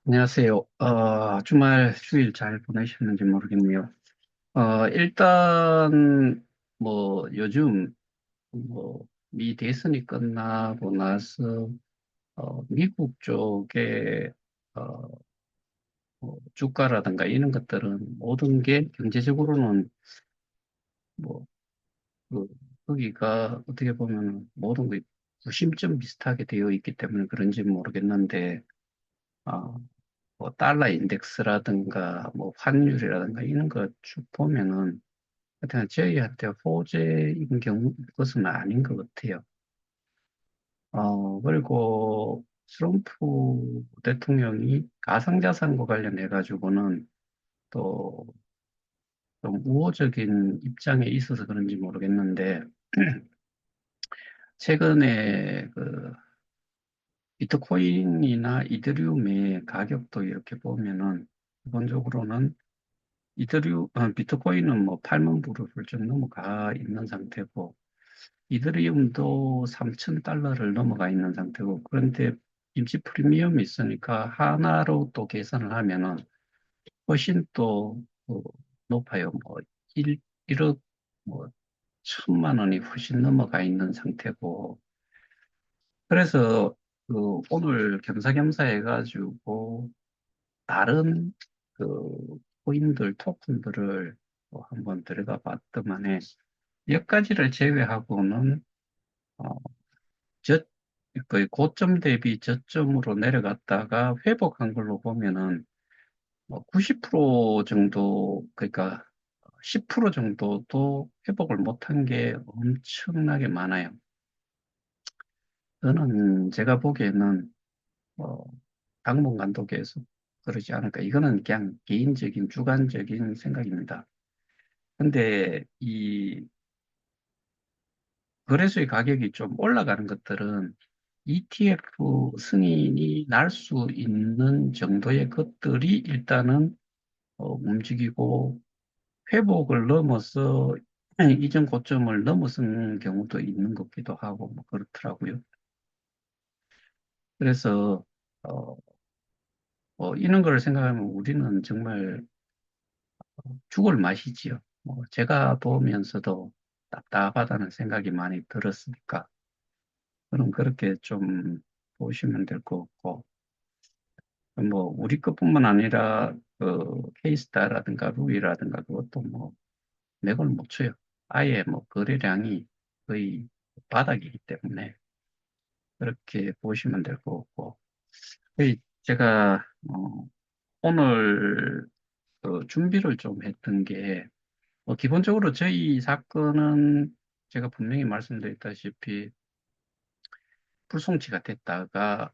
안녕하세요. 주말 휴일 잘 보내셨는지 모르겠네요. 일단, 요즘, 미 대선이 끝나고 나서, 미국 쪽에, 어, 주가라든가 이런 것들은 모든 게 경제적으로는, 뭐, 그, 거기가 어떻게 보면 모든 게 구심점 비슷하게 되어 있기 때문에 그런지 모르겠는데, 아, 달러 인덱스라든가 뭐 환율이라든가 이런 거 쭉 보면은 하여튼 저희한테 호재인 경우 그것은 아닌 것 같아요. 그리고 트럼프 대통령이 가상자산과 관련해 가지고는 또 좀 우호적인 입장에 있어서 그런지 모르겠는데 최근에 그 비트코인이나 이더리움의 가격도 이렇게 보면은 기본적으로는 비트코인은 뭐 8만 불을 훌쩍 넘어가 있는 상태고, 이더리움도 3천 달러를 넘어가 있는 상태고, 그런데 임시 프리미엄이 있으니까 하나로 또 계산을 하면은 훨씬 또 높아요. 뭐 1억 뭐 1천만 원이 훨씬 넘어가 있는 상태고, 그래서 오늘 겸사겸사 해가지고 다른 코인들, 토큰들을 또 한번 들여다 봤더만해. 몇 가지를 제외하고는, 어, 저, 거의 고점 대비 저점으로 내려갔다가 회복한 걸로 보면은, 90% 정도, 그러니까 10% 정도도 회복을 못한 게 엄청나게 많아요. 저는 제가 보기에는, 어, 당분간도 계속 그러지 않을까. 이거는 그냥 개인적인, 주관적인 생각입니다. 근데 이 거래소의 가격이 좀 올라가는 것들은 ETF 승인이 날 수 있는 정도의 것들이 일단은 움직이고 회복을 넘어서 이전 고점을 넘어선 경우도 있는 것 같기도 하고 뭐 그렇더라고요. 그래서 어, 이런 걸 생각하면 우리는 정말 죽을 맛이지요. 제가 보면서도 답답하다는 생각이 많이 들었으니까. 그럼 그렇게 좀 보시면 될 것 같고, 우리 것뿐만 아니라, 케이스타라든가 루이라든가 그것도 뭐, 맥을 못 쳐요. 아예 뭐, 거래량이 거의 바닥이기 때문에, 그렇게 보시면 될 것 같고, 제가, 오늘, 준비를 좀 했던 게, 기본적으로 저희 사건은 제가 분명히 말씀드렸다시피, 불송치가 됐다가,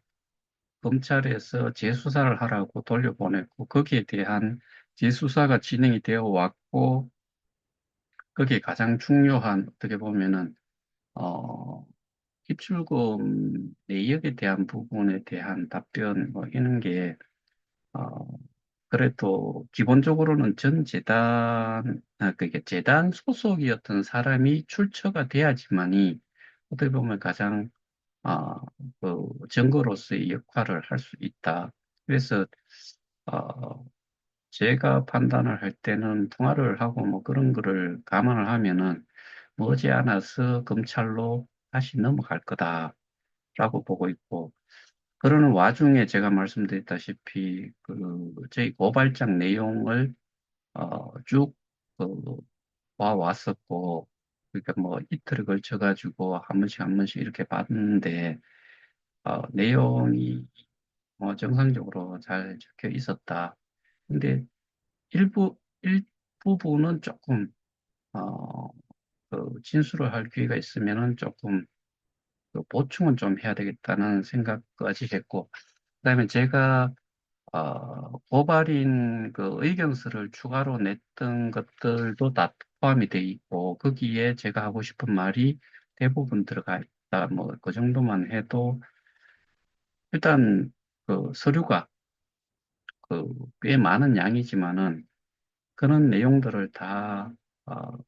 검찰에서 재수사를 하라고 돌려보냈고, 거기에 대한 재수사가 진행이 되어 왔고, 거기에 가장 중요한, 어떻게 보면은, 어, 입출금 내역에 대한 부분에 대한 답변, 뭐, 이런 게, 어, 그래도 기본적으로는 전 재단, 그게 재단 소속이었던 사람이 출처가 돼야지만이, 어떻게 보면 가장, 아, 증거로서의 역할을 할 수 있다. 그래서 어, 제가 판단을 할 때는 통화를 하고 뭐 그런 거를 감안을 하면은 머지않아서 검찰로 다시 넘어갈 거다라고 보고 있고, 그러는 와중에 제가 말씀드렸다시피 저희 고발장 내용을 쭉 와왔었고, 그러니까 뭐 이틀을 걸쳐 가지고 한 번씩 이렇게 봤는데 내용이 뭐 정상적으로 잘 적혀 있었다. 근데 일부분은 조금, 어, 진술을 할 기회가 있으면은 조금 보충은 좀 해야 되겠다는 생각까지 했고, 그다음에 제가, 고발인 의견서를 추가로 냈던 것들도 다 포함이 돼 있고, 거기에 제가 하고 싶은 말이 대부분 들어가 있다. 뭐, 그 정도만 해도, 일단, 서류가, 꽤 많은 양이지만은, 그런 내용들을 다, 어,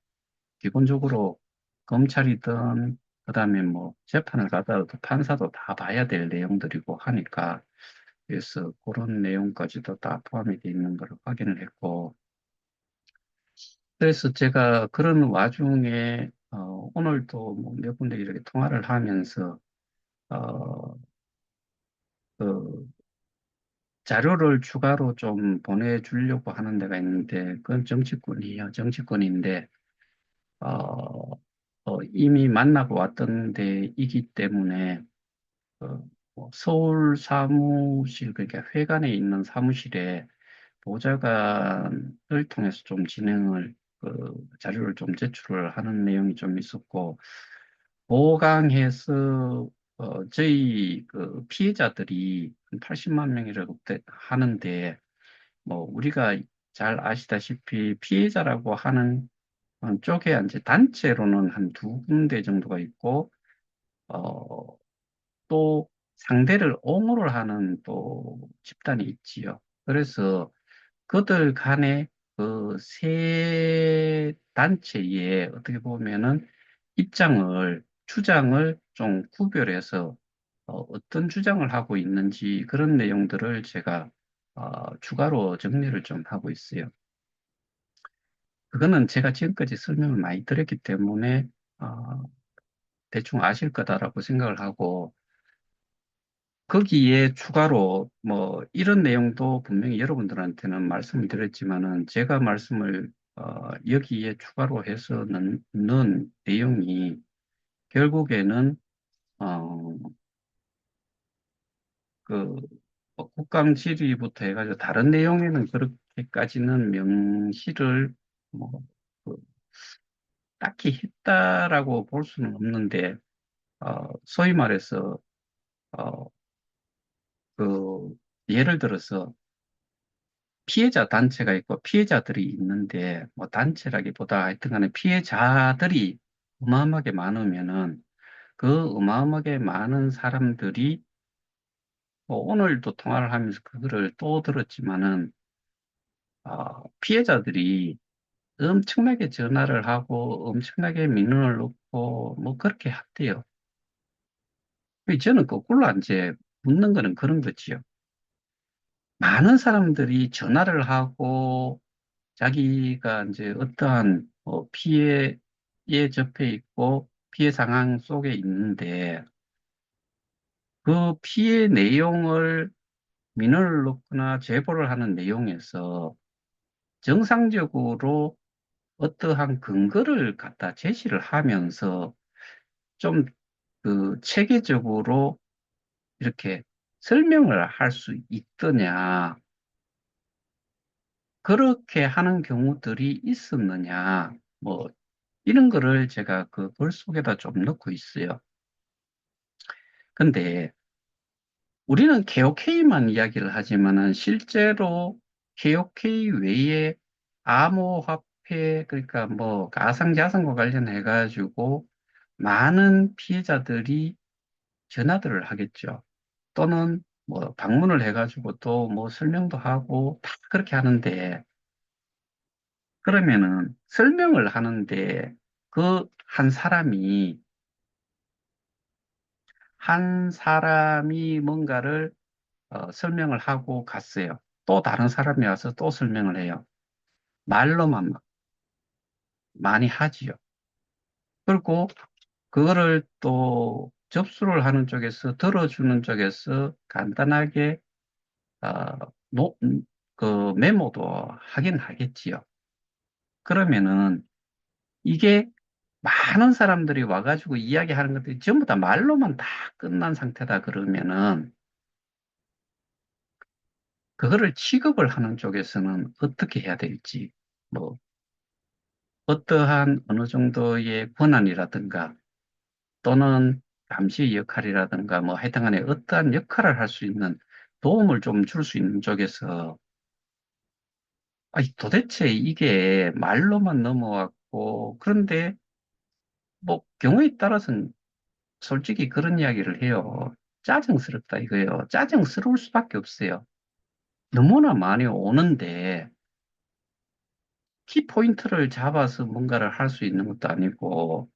기본적으로 검찰이든 그다음에 뭐 재판을 가더라도 판사도 다 봐야 될 내용들이고 하니까 그래서 그런 내용까지도 다 포함이 되어 있는 걸 확인을 했고, 그래서 제가 그런 와중에 오늘도 뭐몇 군데 이렇게 통화를 하면서 어, 그 자료를 추가로 좀 보내주려고 하는 데가 있는데 그건 정치권이에요. 정치권인데 어, 이미 만나고 왔던 데이기 때문에 뭐 서울 사무실 그러니까 회관에 있는 사무실에 보좌관을 통해서 좀 진행을 자료를 좀 제출을 하는 내용이 좀 있었고 보강해서 저희 피해자들이 80만 명이라고 하는데 뭐 우리가 잘 아시다시피 피해자라고 하는 쪽에 이제 단체로는 한 두 군데 정도가 있고 어, 또 상대를 옹호를 하는 또 집단이 있지요. 그래서 그들 간의 그 세 단체의 어떻게 보면은 주장을 좀 구별해서 떤 주장을 하고 있는지 그런 내용들을 제가 추가로 정리를 좀 하고 있어요. 그거는 제가 지금까지 설명을 많이 드렸기 때문에 어, 대충 아실 거다라고 생각을 하고 거기에 추가로 뭐 이런 내용도 분명히 여러분들한테는 말씀을 드렸지만은 제가 말씀을 여기에 추가로 해서 넣은 내용이 결국에는 어, 그 국감 질의부터 해가지고 다른 내용에는 그렇게까지는 명시를 뭐 그, 딱히 했다라고 볼 수는 없는데 소위 말해서 어, 그 예를 들어서 피해자 단체가 있고 피해자들이 있는데 뭐 단체라기보다 하여튼 간에 피해자들이 어마어마하게 많으면은 그 어마어마하게 많은 사람들이 뭐 오늘도 통화를 하면서 그거를 또 들었지만은 피해자들이 엄청나게 전화를 하고 엄청나게 민원을 넣고 뭐 그렇게 했대요. 저는 거꾸로 이제 묻는 거는 그런 거지요. 많은 사람들이 전화를 하고 자기가 이제 어떠한 피해에 접해 있고 피해 상황 속에 있는데 그 피해 내용을 민원을 넣거나 제보를 하는 내용에서 정상적으로 어떠한 근거를 갖다 제시를 하면서 좀 체계적으로 이렇게 설명을 할 수 있더냐, 그렇게 하는 경우들이 있었느냐, 뭐 이런 거를 제가 그 글 속에다 좀 넣고 있어요. 근데 우리는 KOK만 이야기를 하지만은 실제로 KOK 외에 암호화폐, 그러니까 뭐 가상자산과 관련해 가지고 많은 피해자들이 전화들을 하겠죠. 또는 뭐 방문을 해 가지고 또 뭐 설명도 하고 다 그렇게 하는데 그러면은 설명을 하는데 그 한 사람이 뭔가를 설명을 하고 갔어요. 또 다른 사람이 와서 또 설명을 해요. 말로만 막 많이 하지요. 그리고 그거를 또 접수를 하는 쪽에서 들어주는 쪽에서 간단하게 어, 노- 메모도 하긴 하겠지요. 그러면은 이게 많은 사람들이 와가지고 이야기하는 것들이 전부 다 말로만 다 끝난 상태다 그러면은 그거를 취급을 하는 쪽에서는 어떻게 해야 될지, 뭐, 어떠한 어느 정도의 권한이라든가 또는 감시 역할이라든가 뭐 하여튼 간에 어떠한 역할을 할 수 있는 도움을 좀 줄 수 있는 쪽에서 아니, 도대체 이게 말로만 넘어왔고 그런데 뭐 경우에 따라서는 솔직히 그런 이야기를 해요. 짜증스럽다 이거예요. 짜증스러울 수밖에 없어요. 너무나 많이 오는데 키포인트를 잡아서 뭔가를 할 수 있는 것도 아니고,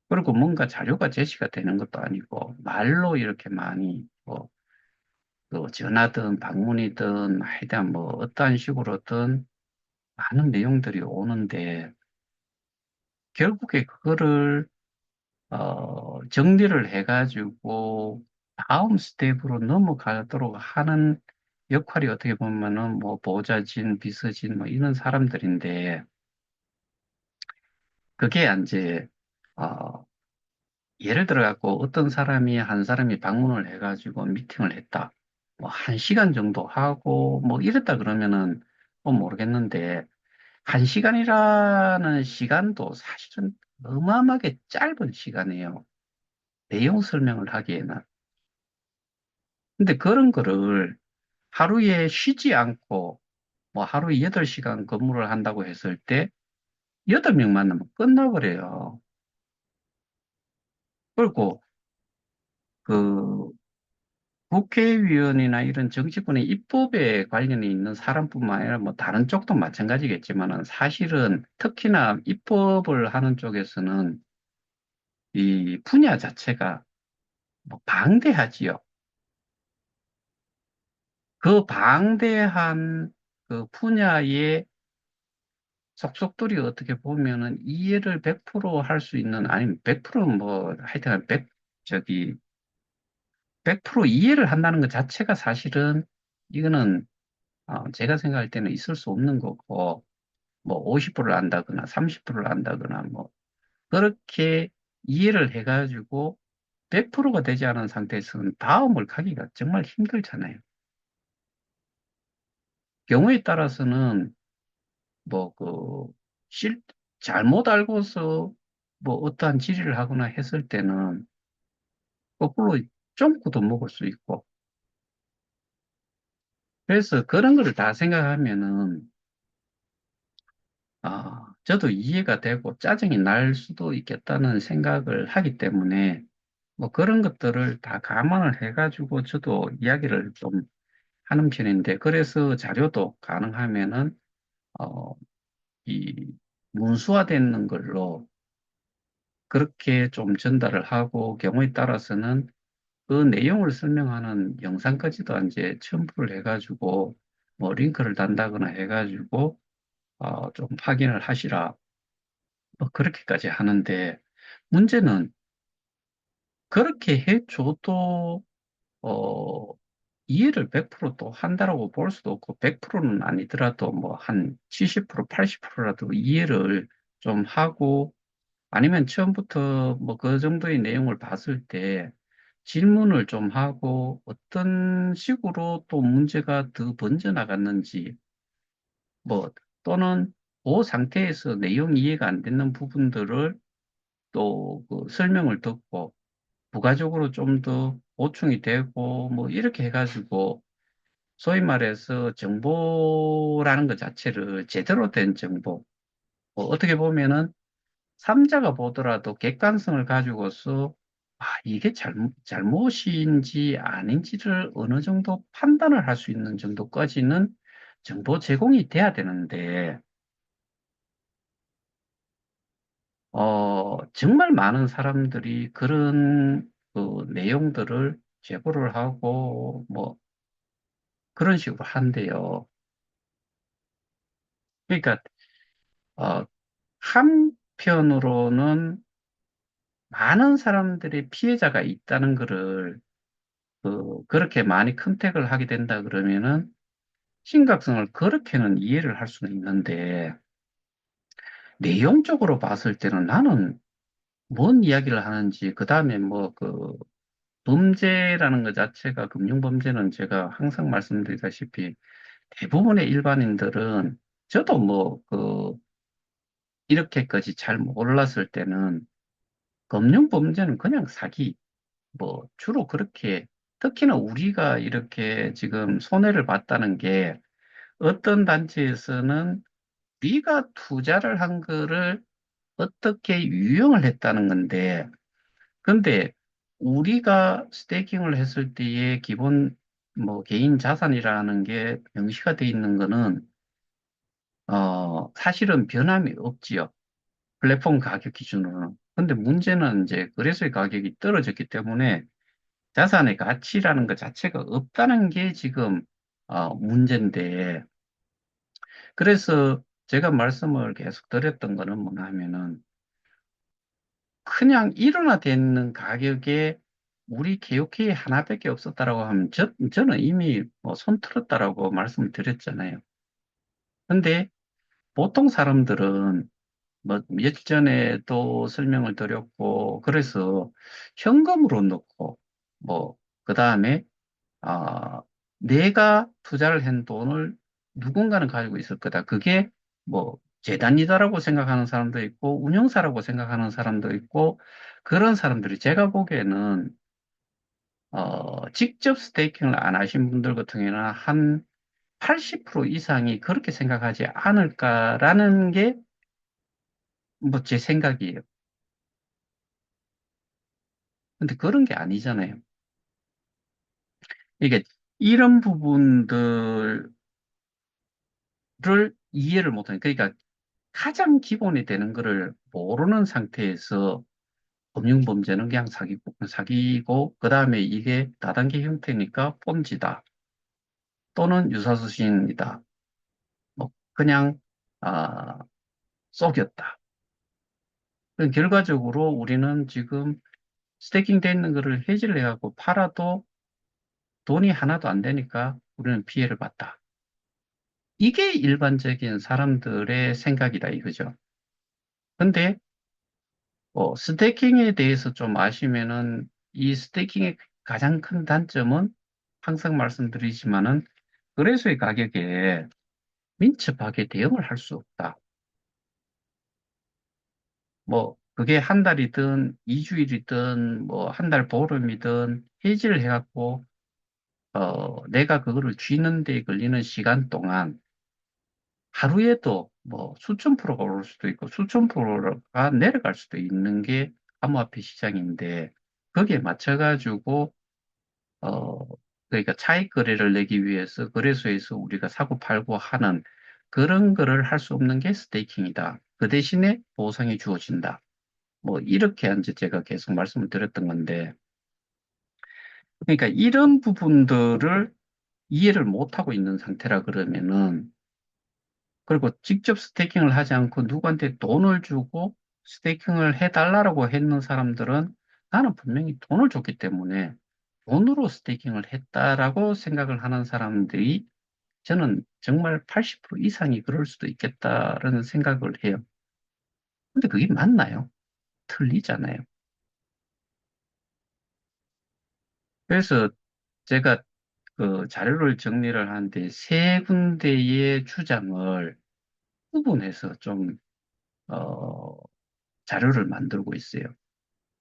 그리고 뭔가 자료가 제시가 되는 것도 아니고, 말로 이렇게 많이, 뭐, 또 전화든 방문이든 하여간 뭐 어떠한 식으로든 많은 내용들이 오는데 결국에 그거를 정리를 해가지고 다음 스텝으로 넘어가도록 하는 역할이 어떻게 보면은 뭐 보좌진, 비서진 뭐 이런 사람들인데 그게 이제 어, 예를 들어 갖고 어떤 사람이 한 사람이 방문을 해가지고 미팅을 했다. 뭐 한 시간 정도 하고 뭐 이랬다 그러면은 뭐 모르겠는데 한 시간이라는 시간도 사실은 어마어마하게 짧은 시간이에요. 내용 설명을 하기에는. 근데 그런 거를 하루에 쉬지 않고 뭐 하루에 8시간 근무를 한다고 했을 때 8명 만나면 끝나버려요. 그리고 그 국회의원이나 이런 정치권의 입법에 관련이 있는 사람뿐만 아니라 뭐 다른 쪽도 마찬가지겠지만은 사실은 특히나 입법을 하는 쪽에서는 이 분야 자체가 뭐 방대하지요. 그 방대한 그 분야의 속속들이 어떻게 보면은 이해를 100%할 수 있는, 아니면 100%는 뭐, 하여튼 100, 저기, 100% 이해를 한다는 것 자체가 사실은 이거는, 제가 생각할 때는 있을 수 없는 거고, 뭐 50%를 안다거나 30%를 안다거나 뭐, 그렇게 이해를 해가지고 100%가 되지 않은 상태에서는 다음을 가기가 정말 힘들잖아요. 경우에 따라서는 뭐, 실, 잘못 알고서 뭐 어떠한 질의를 하거나 했을 때는 거꾸로 좀고도 먹을 수 있고. 그래서 그런 거를 다 생각하면은, 저도 이해가 되고 짜증이 날 수도 있겠다는 생각을 하기 때문에 뭐 그런 것들을 다 감안을 해가지고 저도 이야기를 좀 하는 편인데, 그래서 자료도 가능하면은, 어, 이 문수화되는 걸로 그렇게 좀 전달을 하고 경우에 따라서는 그 내용을 설명하는 영상까지도 이제 첨부를 해가지고 뭐 링크를 단다거나 해가지고 좀 확인을 하시라 뭐 그렇게까지 하는데 문제는 그렇게 해줘도 어, 이해를 100%또 한다라고 볼 수도 없고 100%는 아니더라도 뭐 한 70%, 80%라도 이해를 좀 하고 아니면 처음부터 뭐 그 정도의 내용을 봤을 때 질문을 좀 하고 어떤 식으로 또 문제가 더 번져나갔는지 뭐 또는 그 상태에서 내용 이해가 안 되는 부분들을 또그 설명을 듣고 부가적으로 좀 더 보충이 되고 뭐 이렇게 해가지고 소위 말해서 정보라는 것 자체를 제대로 된 정보 뭐 어떻게 보면은 삼자가 보더라도 객관성을 가지고서 이게 잘못인지 아닌지를 어느 정도 판단을 할 수 있는 정도까지는 정보 제공이 돼야 되는데, 정말 많은 사람들이 그런 그 내용들을 제보를 하고, 뭐, 그런 식으로 한대요. 그러니까, 어, 한편으로는 많은 사람들의 피해자가 있다는 것을 그렇게 많이 컨택을 하게 된다 그러면은 심각성을 그렇게는 이해를 할 수는 있는데 내용적으로 봤을 때는 나는 뭔 이야기를 하는지 그다음에 뭐 범죄라는 것 자체가 금융범죄는 제가 항상 말씀드리다시피 대부분의 일반인들은 저도 이렇게까지 잘 몰랐을 때는 금융범죄는 그냥 사기 뭐 주로 그렇게 특히나 우리가 이렇게 지금 손해를 봤다는 게 어떤 단체에서는 우리가 투자를 한 거를 어떻게 유용을 했다는 건데, 근데 우리가 스테이킹을 했을 때의 기본 뭐 개인 자산이라는 게 명시가 돼 있는 거는 사실은 변함이 없지요. 플랫폼 가격 기준으로는. 근데 문제는 이제 거래소의 가격이 떨어졌기 때문에 자산의 가치라는 것 자체가 없다는 게 지금 문제인데, 그래서 제가 말씀을 계속 드렸던 거는 뭐냐 하면은 그냥 일어나되는 가격에 우리 개요케이 하나밖에 없었다라고 하면 저는 이미 뭐손 틀었다라고 말씀을 드렸잖아요. 근데 보통 사람들은 뭐 예전에 또 설명을 드렸고, 그래서 현금으로 넣고 뭐 그다음에 아, 내가 투자를 한 돈을 누군가는 가지고 있을 거다. 그게 뭐 재단이다라고 생각하는 사람도 있고 운영사라고 생각하는 사람도 있고, 그런 사람들이 제가 보기에는 직접 스테이킹을 안 하신 분들 같은 경우에는 한 80% 이상이 그렇게 생각하지 않을까라는 게 뭐 제 생각이에요. 근데 그런 게 아니잖아요. 이게 이런 부분들을 이해를 못하는, 그러니까 가장 기본이 되는 거를 모르는 상태에서 금융범죄는 그냥 사기고, 그 다음에 이게 다단계 형태니까 폰지다 또는 유사수신이다. 뭐 그냥 아, 속였다. 그럼 결과적으로 우리는 지금 스태킹 돼 있는 거를 해지를 해갖고 팔아도 돈이 하나도 안 되니까 우리는 피해를 봤다. 이게 일반적인 사람들의 생각이다 이거죠. 근데 스테이킹에 대해서 좀 아시면은 이 스테이킹의 가장 큰 단점은 항상 말씀드리지만은 거래소의 가격에 민첩하게 대응을 할 수 없다. 뭐 그게 한 달이든 2주일이든 뭐 한 달 보름이든 해지를 해갖고 내가 그거를 쥐는 데 걸리는 시간 동안 하루에도 뭐 수천 프로가 오를 수도 있고 수천 프로가 내려갈 수도 있는 게 암호화폐 시장인데, 거기에 맞춰가지고 어, 그러니까 차익 거래를 내기 위해서 거래소에서 우리가 사고 팔고 하는 그런 거를 할 수 없는 게 스테이킹이다. 그 대신에 보상이 주어진다. 뭐 이렇게 이제 제가 계속 말씀을 드렸던 건데, 그러니까 이런 부분들을 이해를 못하고 있는 상태라 그러면은, 그리고 직접 스테이킹을 하지 않고 누구한테 돈을 주고 스테이킹을 해달라고 했는 사람들은 나는 분명히 돈을 줬기 때문에 돈으로 스테이킹을 했다라고 생각을 하는 사람들이 저는 정말 80% 이상이 그럴 수도 있겠다라는 생각을 해요. 근데 그게 맞나요? 틀리잖아요. 그래서 제가 그 자료를 정리를 하는데 세 군데의 주장을 구분해서 좀, 어, 자료를 만들고 있어요.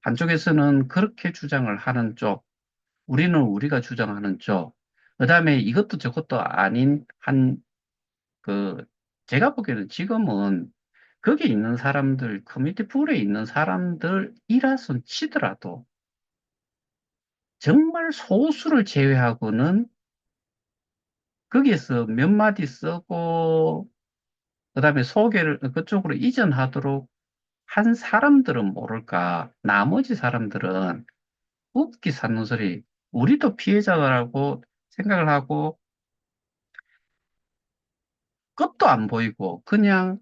한쪽에서는 그렇게 주장을 하는 쪽, 우리는 우리가 주장하는 쪽, 그 다음에 이것도 저것도 아닌 그, 제가 보기에는 지금은 거기에 있는 사람들, 커뮤니티 풀에 있는 사람들이라선 치더라도 정말 소수를 제외하고는 거기에서 몇 마디 쓰고, 그 다음에 소개를 그쪽으로 이전하도록 한 사람들은 모를까, 나머지 사람들은 웃기 사는 소리, 우리도 피해자라고 생각을 하고, 끝도 안 보이고, 그냥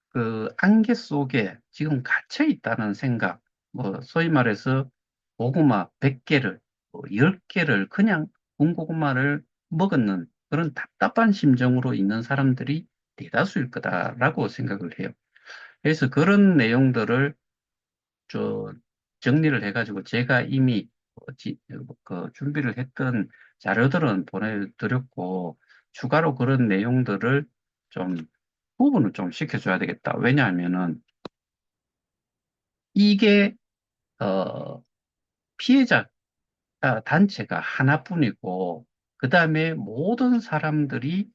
그 안개 속에 지금 갇혀 있다는 생각, 뭐, 소위 말해서 고구마 100개를, 10개를 그냥 군고구마를 먹었는 그런 답답한 심정으로 있는 사람들이 대다수일 거다라고 생각을 해요. 그래서 그런 내용들을 저 정리를 해가지고 제가 이미 그 준비를 했던 자료들은 보내드렸고, 추가로 그런 내용들을 좀 구분을 좀 시켜줘야 되겠다. 왜냐하면은 이게 어, 피해자 단체가 하나뿐이고, 그 다음에 모든 사람들이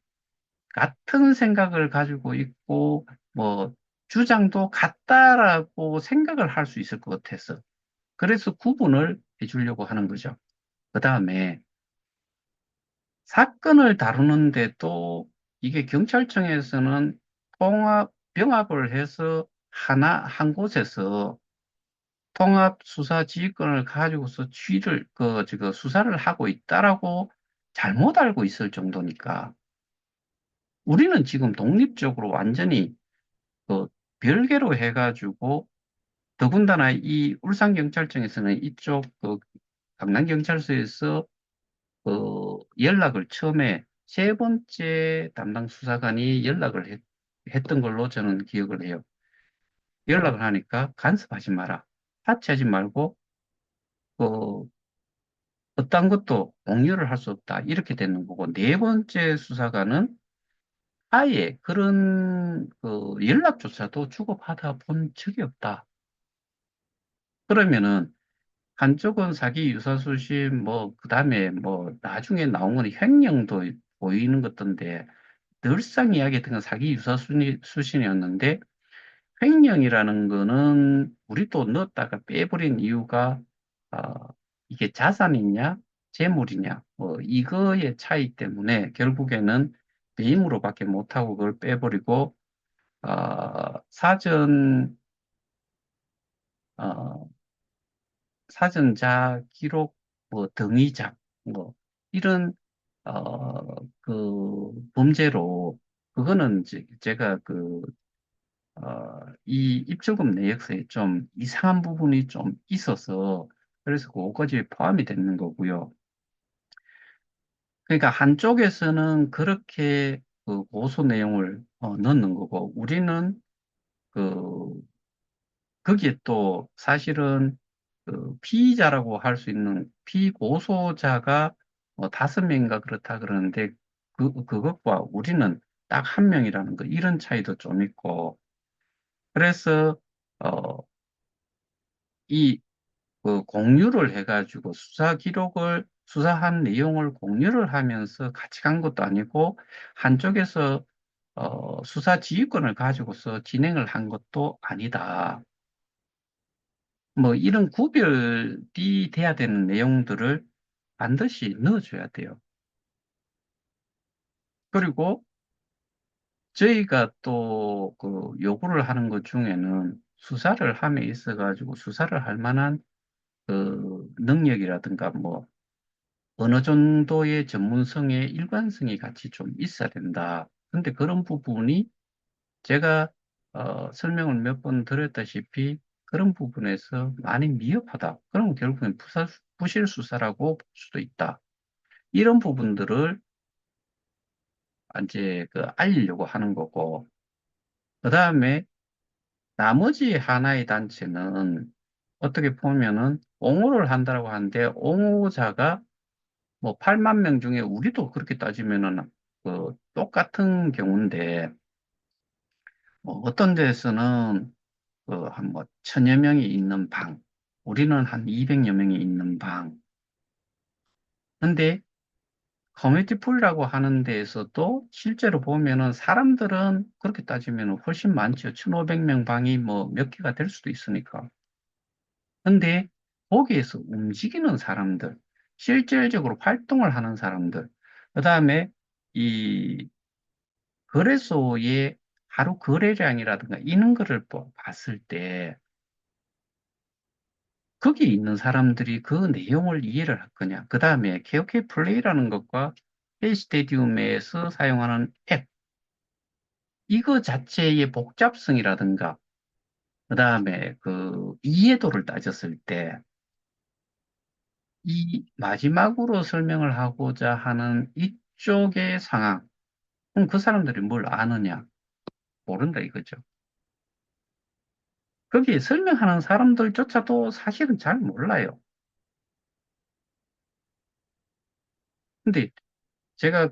같은 생각을 가지고 있고, 뭐 주장도 같다라고 생각을 할 수 있을 것 같아서 그래서 구분을 해주려고 하는 거죠. 그 다음에 사건을 다루는데도 이게 경찰청에서는 병합을 해서 한 곳에서 통합수사지휘권을 가지고서 수사를 하고 있다라고 잘못 알고 있을 정도니까 우리는 지금 독립적으로 완전히 그 별개로 해가지고 더군다나 이 울산경찰청에서는 이쪽 강남경찰서에서 연락을 처음에 세 번째 담당 수사관이 했던 걸로 저는 기억을 해요. 연락을 하니까 간섭하지 마라. 하치하지 말고 그 어떤 것도 공유를 할 수 없다. 이렇게 되는 거고 네 번째 수사관은 아예 그런 연락조차도 주고받아 본 적이 없다. 그러면은 한쪽은 사기 유사수신 그다음에 나중에 나온 건 횡령도 보이는 것던데 늘상 이야기했던 건 사기 유사수신이었는데 횡령이라는 거는 우리도 넣었다가 빼버린 이유가 어, 이게 자산이냐 재물이냐 이거의 차이 때문에 결국에는 배임으로밖에 못하고 그걸 빼버리고 어, 사전자 기록 등의작 이런 범죄로 그거는 제가 이 입조금 내역서에 좀 이상한 부분이 좀 있어서 그래서 그것까지 포함이 되는 거고요. 그러니까 한쪽에서는 그렇게 고소 내용을 넣는 거고 우리는 그 거기에 또 사실은 피의자라고 할 수 있는 피고소자가 5명인가 그렇다 그러는데 그것과 우리는 딱 한 명이라는 거 이런 차이도 좀 있고 그래서 어, 이 공유를 해가지고 수사한 내용을 공유를 하면서 같이 간 것도 아니고 한쪽에서 수사 지휘권을 가지고서 진행을 한 것도 아니다. 이런 구별이 돼야 되는 내용들을 반드시 넣어줘야 돼요. 그리고 저희가 또 요구를 하는 것 중에는 수사를 함에 있어가지고 수사를 할 만한 능력이라든가 어느 정도의 전문성의 일관성이 같이 좀 있어야 된다. 근데 그런 부분이 제가 설명을 몇 번 드렸다시피 그런 부분에서 많이 미흡하다. 그러면 결국엔 부실 수사라고 볼 수도 있다. 이런 부분들을 이제 알리려고 하는 거고, 그 다음에 나머지 하나의 단체는 어떻게 보면은 옹호를 한다고 하는데, 옹호자가 8만 명 중에 우리도 그렇게 따지면은 똑같은 경우인데, 어떤 데에서는 한 1000여 명이 있는 방, 우리는 한 200여 명이 있는 방. 근데 커뮤니티 풀이라고 하는 데에서도 실제로 보면은 사람들은 그렇게 따지면 훨씬 많죠. 1500명 방이 몇 개가 될 수도 있으니까. 근데 거기에서 움직이는 사람들, 실질적으로 활동을 하는 사람들, 그 다음에 이 거래소의 하루 거래량이라든가 이런 거를 봤을 때 거기 있는 사람들이 그 내용을 이해를 할 거냐. 그 다음에 KOK 플레이라는 것과 K 스테디움에서 사용하는 앱, 이거 자체의 복잡성이라든가, 그 다음에 이해도를 따졌을 때, 이 마지막으로 설명을 하고자 하는 이쪽의 상황, 그럼 그 사람들이 뭘 아느냐? 모른다 이거죠. 거기에 설명하는 사람들조차도 사실은 잘 몰라요. 근데 제가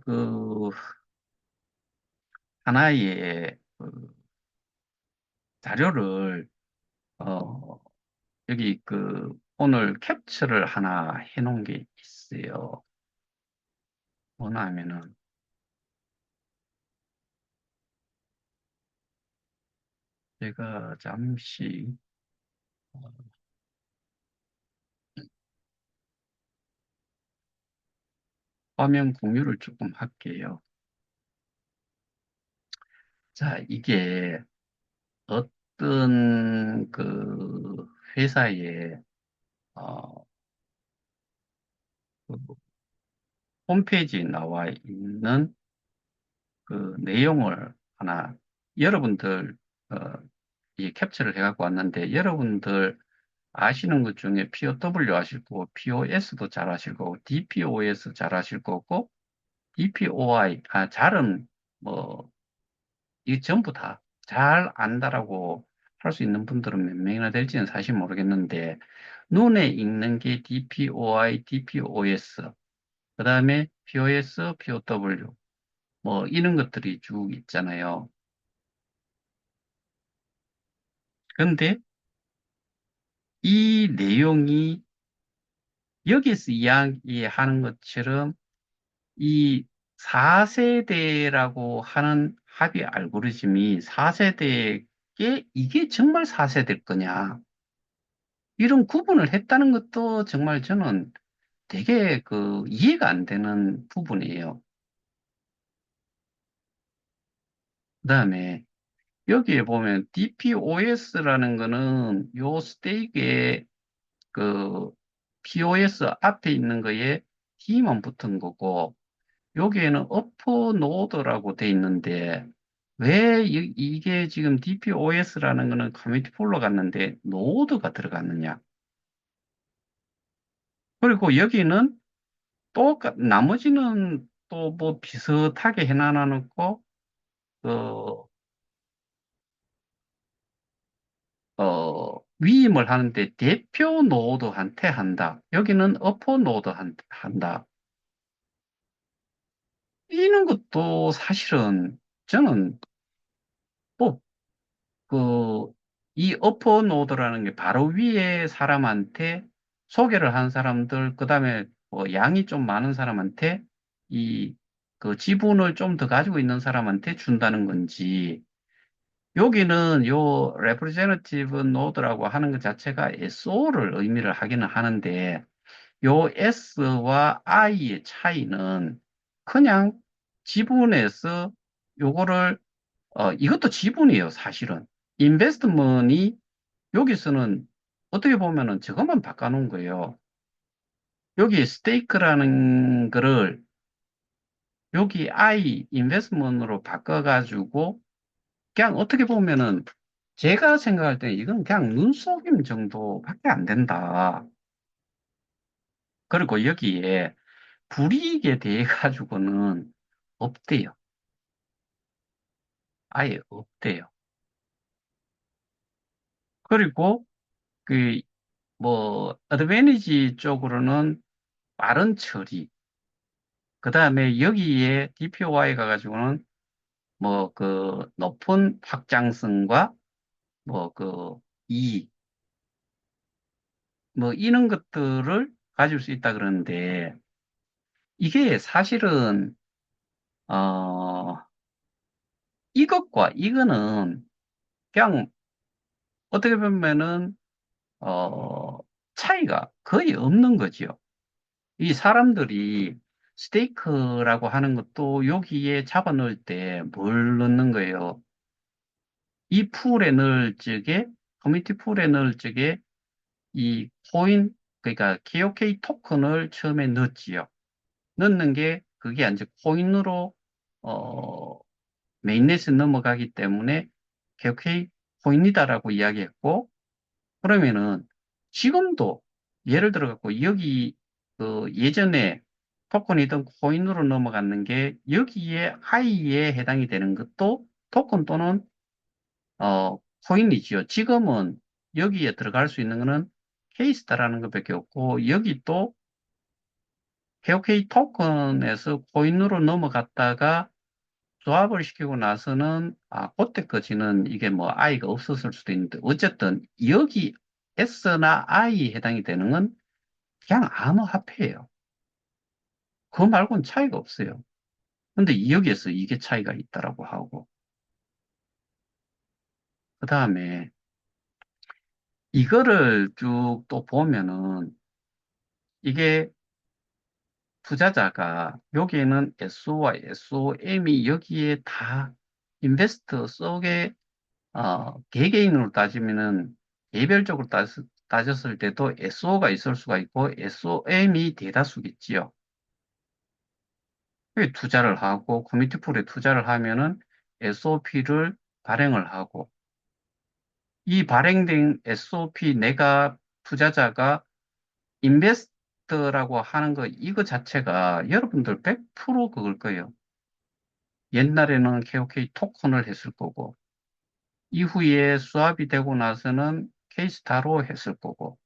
하나의 자료를, 어, 여기 오늘 캡처를 하나 해놓은 게 있어요. 뭐냐 하면은, 제가 잠시 화면 공유를 조금 할게요. 자, 이게 어떤 그 회사의 어, 그 홈페이지에 나와 있는 그 내용을 하나 여러분들 어, 이 캡처를 해갖고 왔는데 여러분들 아시는 것 중에 POW 아실 거고 POS도 잘 아실 거고 DPoS 잘 아실 거고 DPOI 잘은 뭐 이 전부 다 잘 안다라고 할 수 있는 분들은 몇 명이나 될지는 사실 모르겠는데 눈에 익는 게 DPOI, DPoS 그 다음에 POS, POW 뭐 이런 것들이 쭉 있잖아요. 그런데 이 내용이 여기서 이야기하는 것처럼 이 4세대라고 하는 합의 알고리즘이 4세대에 이게 정말 4세대일 거냐. 이런 구분을 했다는 것도 정말 저는 되게 그 이해가 안 되는 부분이에요. 그다음에 여기에 보면 DPoS라는 거는 요 스테이크에 그 POS 앞에 있는 거에 D만 붙은 거고 여기에는 어퍼 노드라고 돼 있는데 왜 이게 지금 DPoS라는 거는 커뮤니티 폴로 갔는데 노드가 들어갔느냐? 그리고 여기는 또 나머지는 또 뭐 비슷하게 해놔놓고 그 위임을 하는데 대표 노드한테 한다. 여기는 어퍼 노드한테 한다. 이런 것도 사실은 저는 뭐 그, 이 어퍼 노드라는 게 바로 위에 사람한테 소개를 한 사람들, 그 다음에 뭐 양이 좀 많은 사람한테 이 그 지분을 좀 더 가지고 있는 사람한테 준다는 건지, 여기는 요 representative node라고 하는 것 자체가 SO를 의미를 하기는 하는데, 요 S와 I의 차이는 그냥 지분에서 요거를 이것도 지분이에요, 사실은. 인베스트먼이 여기서는 어떻게 보면은 저것만 바꿔놓은 거예요. 여기 스테이크라는 거를 여기 I 인베스트먼으로 바꿔가지고 그냥 어떻게 보면은 제가 생각할 때 이건 그냥 눈속임 정도밖에 안 된다. 그리고 여기에 불이익에 대해 가지고는 없대요. 아예 없대요. 그리고 그 뭐 어드밴티지 쪽으로는 빠른 처리, 그 다음에 여기에 DPOI 가가지고는 뭐 그 높은 확장성과 뭐 그 이, 뭐 이런 것들을 가질 수 있다 그러는데 이게 사실은 어 이것과 이거는 그냥 어떻게 보면은 차이가 거의 없는 거지요. 이 사람들이 스테이크라고 하는 것도 여기에 잡아 넣을 때 뭘 넣는 거예요? 이 풀에 넣을 적에, 커뮤니티 풀에 넣을 적에 이 코인, 그러니까 KOK 토큰을 처음에 넣었지요. 넣는 게 그게 이제 코인으로, 어, 메인넷에 넘어가기 때문에 KOK 코인이다라고 이야기했고, 그러면은 지금도 예를 들어 갖고 여기 그 예전에 토큰이던 코인으로 넘어갔는 게 여기에 I에 해당이 되는 것도 토큰 또는 코인이지요. 지금은 여기에 들어갈 수 있는 거는 케이스다라는 것밖에 없고, 여기 또 KOK 토큰에서 코인으로 넘어갔다가 조합을 시키고 나서는, 그때까지는 이게 뭐 I가 없었을 수도 있는데, 어쨌든 여기 S나 I에 해당이 되는 건 그냥 암호화폐예요. 그거 말고는 차이가 없어요. 근데 여기에서 이게 차이가 있다라고 하고, 그 다음에 이거를 쭉 또 보면은 이게 투자자가 여기에는 SO와 SOM이 여기에 다 인베스터 속에 개개인으로 따지면은 개별적으로 따졌을 때도 SO가 있을 수가 있고 SOM이 대다수겠지요. 투자를 하고 커뮤니티 풀에 투자를 하면은 SOP를 발행을 하고 이 발행된 SOP 내가 투자자가 인베스터라고 하는 거 이거 자체가 여러분들 100% 그걸 거예요. 옛날에는 KOK 토큰을 했을 거고 이후에 수합이 되고 나서는 케이스타로 했을 거고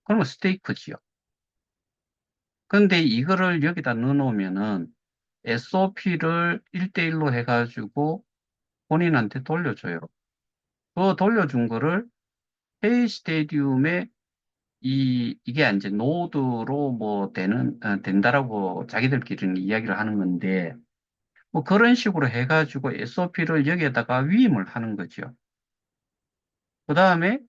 그러면 스테이크지요. 근데 이거를 여기다 넣어놓으면은 SOP를 1대1로 해가지고 본인한테 돌려줘요. 그 돌려준 거를 페이 스테디움에 이게 이제 노드로 뭐 된다라고 자기들끼리는 이야기를 하는 건데, 뭐 그런 식으로 해가지고 SOP를 여기에다가 위임을 하는 거죠. 그 다음에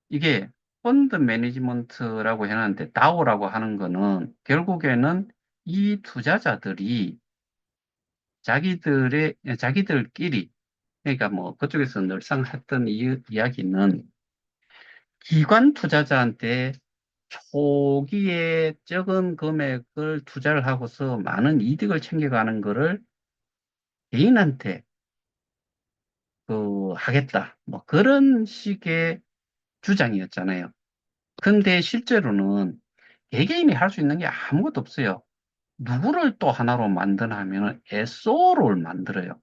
이게 펀드 매니지먼트라고 해놨는데, DAO라고 하는 거는 결국에는 이 투자자들이 자기들끼리, 그러니까 뭐 그쪽에서 늘상 했던 이야기는 기관 투자자한테 초기에 적은 금액을 투자를 하고서 많은 이득을 챙겨가는 거를 개인한테 하겠다. 뭐 그런 식의 주장이었잖아요. 근데 실제로는 개개인이 할 수 있는 게 아무것도 없어요. 누구를 또 하나로 만드나 하면 SO를 만들어요.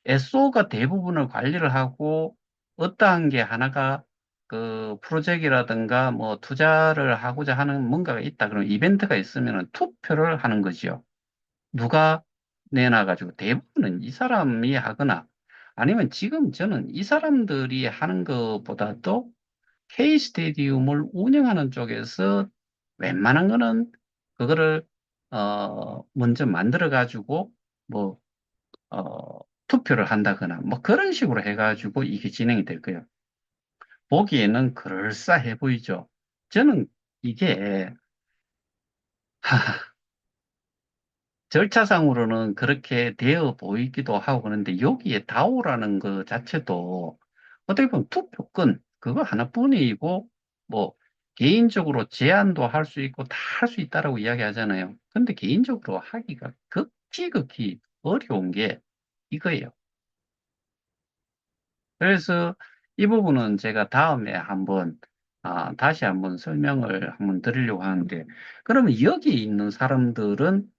SO가 대부분을 관리를 하고 어떠한 게 하나가 그 프로젝트라든가 뭐 투자를 하고자 하는 뭔가가 있다. 그럼 이벤트가 있으면 투표를 하는 거지요. 누가 내놔가지고 대부분은 이 사람이 하거나 아니면 지금 저는 이 사람들이 하는 것보다도 K 스테디움을 운영하는 쪽에서 웬만한 거는 그거를 먼저 만들어 가지고 뭐 투표를 한다거나 뭐 그런 식으로 해가지고 이게 진행이 될 거예요. 보기에는 그럴싸해 보이죠. 저는 이게 절차상으로는 그렇게 되어 보이기도 하고 그런데 여기에 다오라는 것 자체도 어떻게 보면 투표권 그거 하나뿐이고 뭐 개인적으로 제안도 할 수 있고 다 할 수 있다라고 이야기하잖아요. 근데 개인적으로 하기가 극히 어려운 게 이거예요. 그래서 이 부분은 제가 다음에 한번 다시 한번 설명을 한번 드리려고 하는데 그러면 여기 있는 사람들은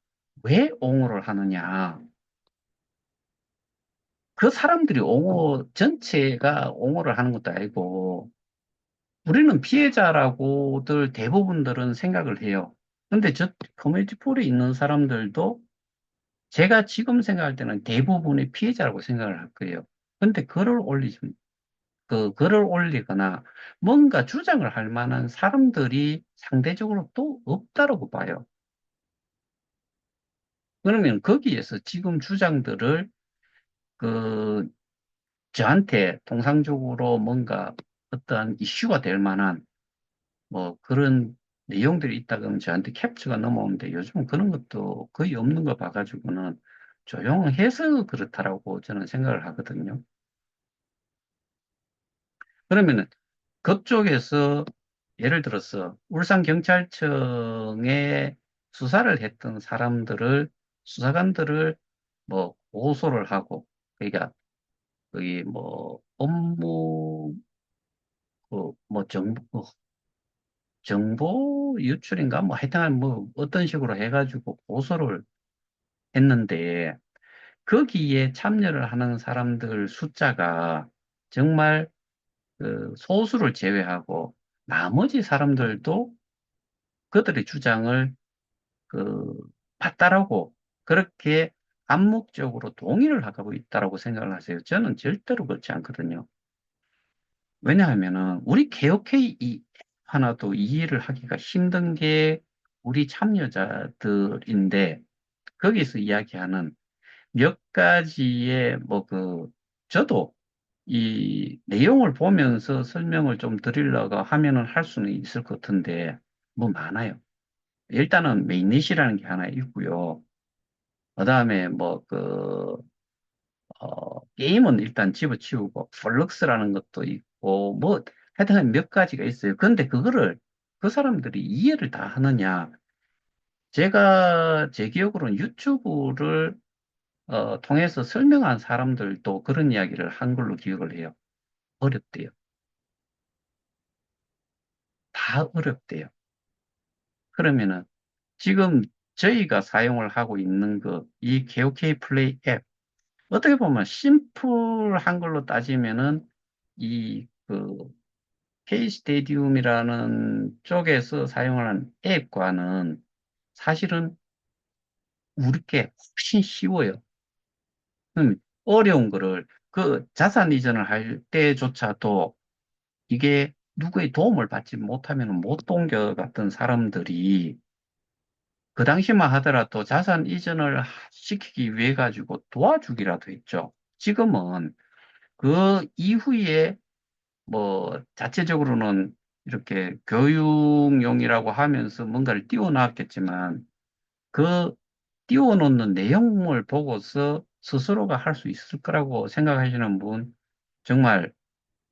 왜 옹호를 하느냐? 그 사람들이 옹호 전체가 옹호를 하는 것도 아니고 우리는 피해자라고들 대부분들은 생각을 해요. 근데 저 커뮤니티 폴에 있는 사람들도 제가 지금 생각할 때는 대부분의 피해자라고 생각을 할 거예요. 근데 글을 올리거나 뭔가 주장을 할 만한 사람들이 상대적으로 또 없다라고 봐요. 그러면 거기에서 지금 주장들을 그 저한테 통상적으로 뭔가 어떠한 이슈가 될 만한 뭐 그런 내용들이 있다 그러면 저한테 캡처가 넘어오는데 요즘은 그런 것도 거의 없는 거 봐가지고는 조용해서 그렇다라고 저는 생각을 하거든요. 그러면은 그쪽에서 예를 들어서 울산경찰청에 수사를 했던 수사관들을 뭐 고소를 하고, 그러니까 거기 뭐 업무, 뭐 정보 유출인가 뭐 하여튼 뭐 어떤 식으로 해가지고 고소를 했는데 거기에 참여를 하는 사람들 숫자가 정말 그 소수를 제외하고 나머지 사람들도 그들의 주장을 그 맞다라고 그렇게 암묵적으로 동의를 하고 있다라고 생각을 하세요. 저는 절대로 그렇지 않거든요. 왜냐하면은 우리 개혁회의 하나도 이해를 하기가 힘든 게 우리 참여자들인데 거기서 이야기하는 몇 가지의 저도 이 내용을 보면서 설명을 좀 드리려고 하면은 할 수는 있을 것 같은데 뭐 많아요. 일단은 메인넷이라는 게 하나 있고요. 그다음에 게임은 일단 집어치우고, 블럭스라는 것도 있고, 뭐, 하여튼 몇 가지가 있어요. 근데 그거를 그 사람들이 이해를 다 하느냐. 제가 제 기억으로는 유튜브를 통해서 설명한 사람들도 그런 이야기를 한 걸로 기억을 해요. 어렵대요. 다 어렵대요. 그러면은 지금 저희가 사용을 하고 있는 이 KOK 플레이 앱, 어떻게 보면 심플한 걸로 따지면은 그 K 스테디움이라는 쪽에서 사용하는 앱과는 사실은 우리께 훨씬 쉬워요. 어려운 거를 그 자산 이전을 할 때조차도 이게 누구의 도움을 받지 못하면 못 옮겨갔던 사람들이 그 당시만 하더라도 자산 이전을 시키기 위해 가지고 도와주기라도 했죠. 지금은 그 이후에 뭐 자체적으로는 이렇게 교육용이라고 하면서 뭔가를 띄워놨겠지만 그 띄워놓는 내용을 보고서 스스로가 할 수 있을 거라고 생각하시는 분 정말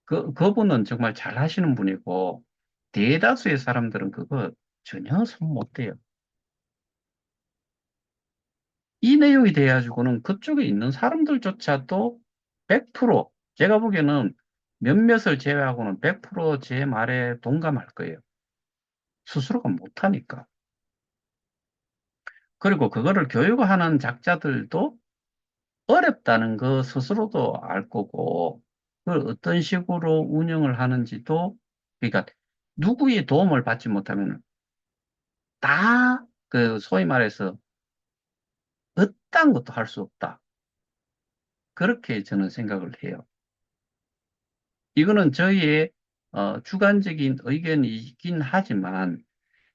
그분은 정말 잘 하시는 분이고 대다수의 사람들은 그거 전혀 손 못 대요. 이 내용이 돼가지고는 그쪽에 있는 사람들조차도 100% 제가 보기에는 몇몇을 제외하고는 100%제 말에 동감할 거예요. 스스로가 못하니까. 그리고 그거를 교육하는 작자들도 어렵다는 거 스스로도 알 거고, 그걸 어떤 식으로 운영을 하는지도, 그러니까 누구의 도움을 받지 못하면 다 그 소위 말해서 어떤 것도 할 수 없다. 그렇게 저는 생각을 해요. 이거는 저희의 주관적인 의견이긴 하지만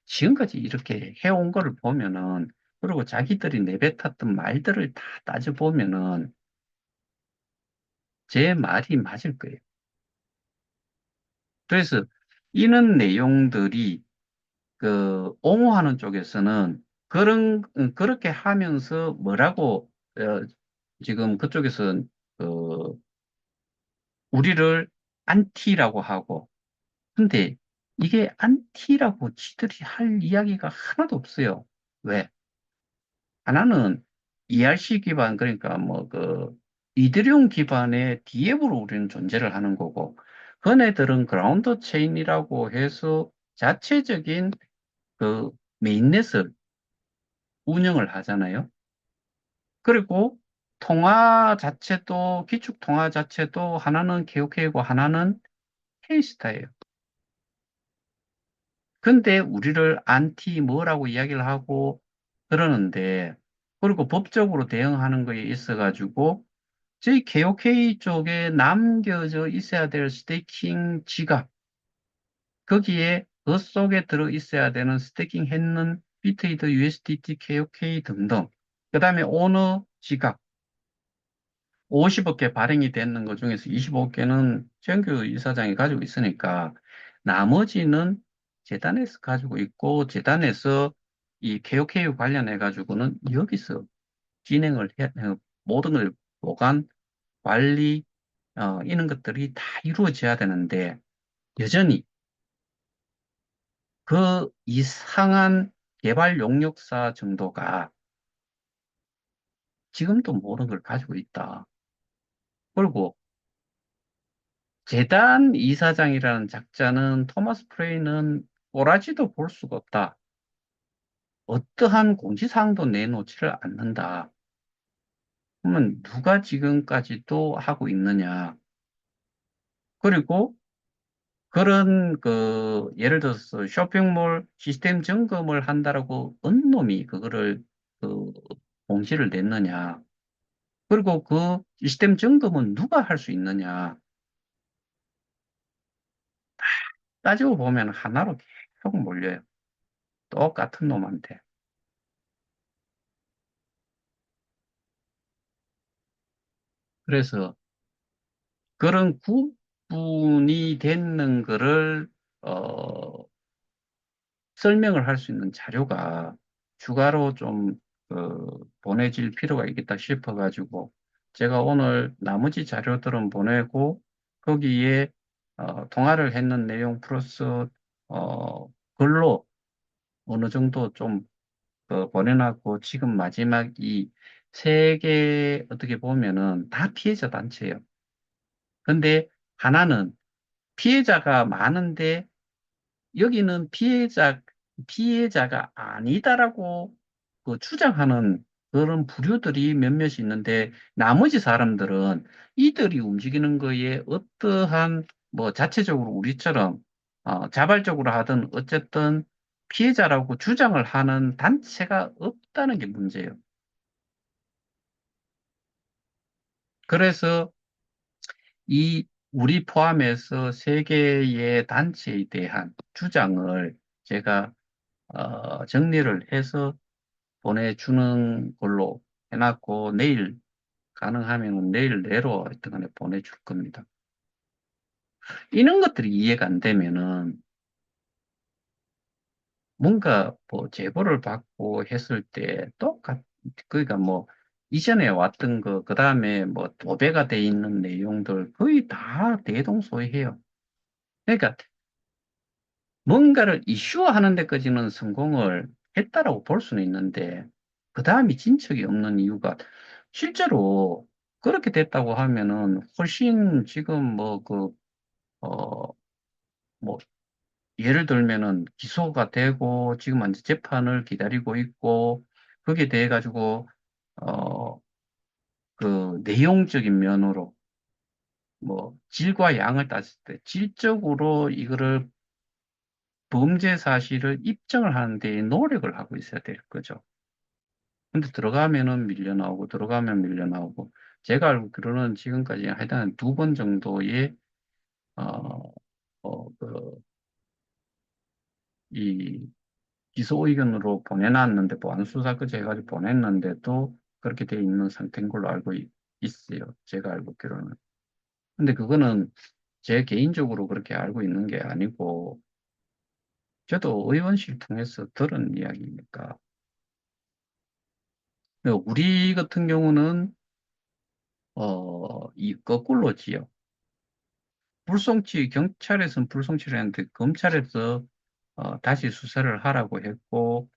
지금까지 이렇게 해온 거를 보면은 그리고 자기들이 내뱉었던 말들을 다 따져보면은 제 말이 맞을 거예요. 그래서 이런 내용들이 옹호하는 쪽에서는 그렇게 하면서 뭐라고 지금 그쪽에서 그 우리를 안티라고 하고 근데 이게 안티라고 지들이 할 이야기가 하나도 없어요. 왜? 하나는 ERC 기반, 그러니까 뭐 이더리움 기반의 DApp으로 우리는 존재를 하는 거고, 걔네들은 그라운드 체인이라고 해서 자체적인 그 메인넷을 운영을 하잖아요. 그리고 통화 자체도, 기축 통화 자체도 하나는 KOK고 하나는 K스타예요. 근데 우리를 안티 뭐라고 이야기를 하고 그러는데, 그리고 법적으로 대응하는 거에 있어가지고, 저희 KOK 쪽에 남겨져 있어야 될 스테이킹 지갑, 거기에 그 속에 들어 있어야 되는 스테이킹 했는 비트이드 USDT KOK 등등, 그 다음에 오너 지갑, 50억 개 발행이 되는 것 중에서 25억 개는 최영규 이사장이 가지고 있으니까 나머지는 재단에서 가지고 있고 재단에서 이 KOKU 관련해 가지고는 여기서 진행을 모든 걸 보관, 관리, 이런 것들이 다 이루어져야 되는데 여전히 그 이상한 개발 용역사 정도가 지금도 모든 걸 가지고 있다. 그리고 재단 이사장이라는 작자는 토마스 프레이는 꼬라지도 볼 수가 없다. 어떠한 공지사항도 내놓지를 않는다. 그러면 누가 지금까지도 하고 있느냐. 그리고 그런 예를 들어서 쇼핑몰 시스템 점검을 한다라고 언 놈이 그거를 그 공지를 냈느냐. 그리고 그 시스템 점검은 누가 할 수 있느냐. 따지고 보면 하나로 계속 몰려요. 똑같은 놈한테. 그래서 그런 구분이 되는 거를 어, 설명을 할 수 있는 자료가 추가로 좀 보내질 필요가 있겠다 싶어가지고 제가 오늘 나머지 자료들은 보내고 거기에 통화를 했는 내용 플러스 글로 어느 정도 좀 보내놨고 지금 마지막 이 세 개 어떻게 보면은 다 피해자 단체예요. 근데 하나는 피해자가 많은데 여기는 피해자가 아니다라고 주장하는 그런 부류들이 몇몇이 있는데 나머지 사람들은 이들이 움직이는 거에 어떠한 뭐 자체적으로 우리처럼 자발적으로 하든 어쨌든 피해자라고 주장을 하는 단체가 없다는 게 문제예요. 그래서 이 우리 포함해서 세 개의 단체에 대한 주장을 제가 정리를 해서 보내주는 걸로 해놨고, 내일, 가능하면 내일 내로 하여튼 간에 보내줄 겁니다. 이런 것들이 이해가 안 되면은, 뭔가 뭐 제보를 받고 했을 때 그러니까 뭐, 이전에 왔던 그 다음에 뭐 도배가 돼 있는 내용들 거의 다 대동소이해요. 그러니까 뭔가를 이슈화하는 데까지는 성공을 했다라고 볼 수는 있는데, 그 다음이 진척이 없는 이유가 실제로 그렇게 됐다고 하면은 훨씬 지금 어, 뭐, 예를 들면은 기소가 되고 지금 현재 재판을 기다리고 있고 거기에 대해 가지고, 어, 내용적인 면으로 질과 양을 따졌을 때 질적으로 이거를 범죄 사실을 입증을 하는 데 노력을 하고 있어야 될 거죠. 근데 들어가면은 밀려 나오고 들어가면 밀려 나오고 제가 알기로는 지금까지 하여튼 두 번 정도의 어, 이 기소 의견으로 보내놨는데 보안 수사까지 해가지고 보냈는데도 그렇게 돼 있는 상태인 걸로 알고 있어요. 제가 알고 있기로는. 근데 그거는 제 개인적으로 그렇게 알고 있는 게 아니고 저도 의원실 통해서 들은 이야기니까. 우리 같은 경우는 이 거꾸로지요. 경찰에서는 불송치를 했는데 검찰에서 다시 수사를 하라고 했고,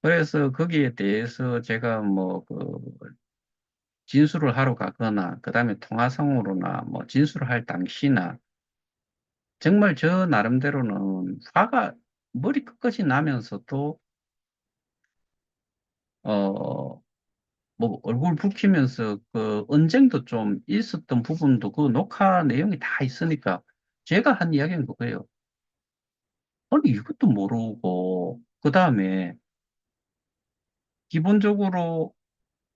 그래서 거기에 대해서 제가 진술을 하러 가거나, 그 다음에 통화상으로나 진술을 할 당시나, 정말 저 나름대로는 화가 머리 끝까지 나면서도, 어, 얼굴 붉히면서 언쟁도 좀 있었던 부분도 그 녹화 내용이 다 있으니까 제가 한 이야기는 그거예요. 아니, 이것도 모르고, 그 다음에, 기본적으로,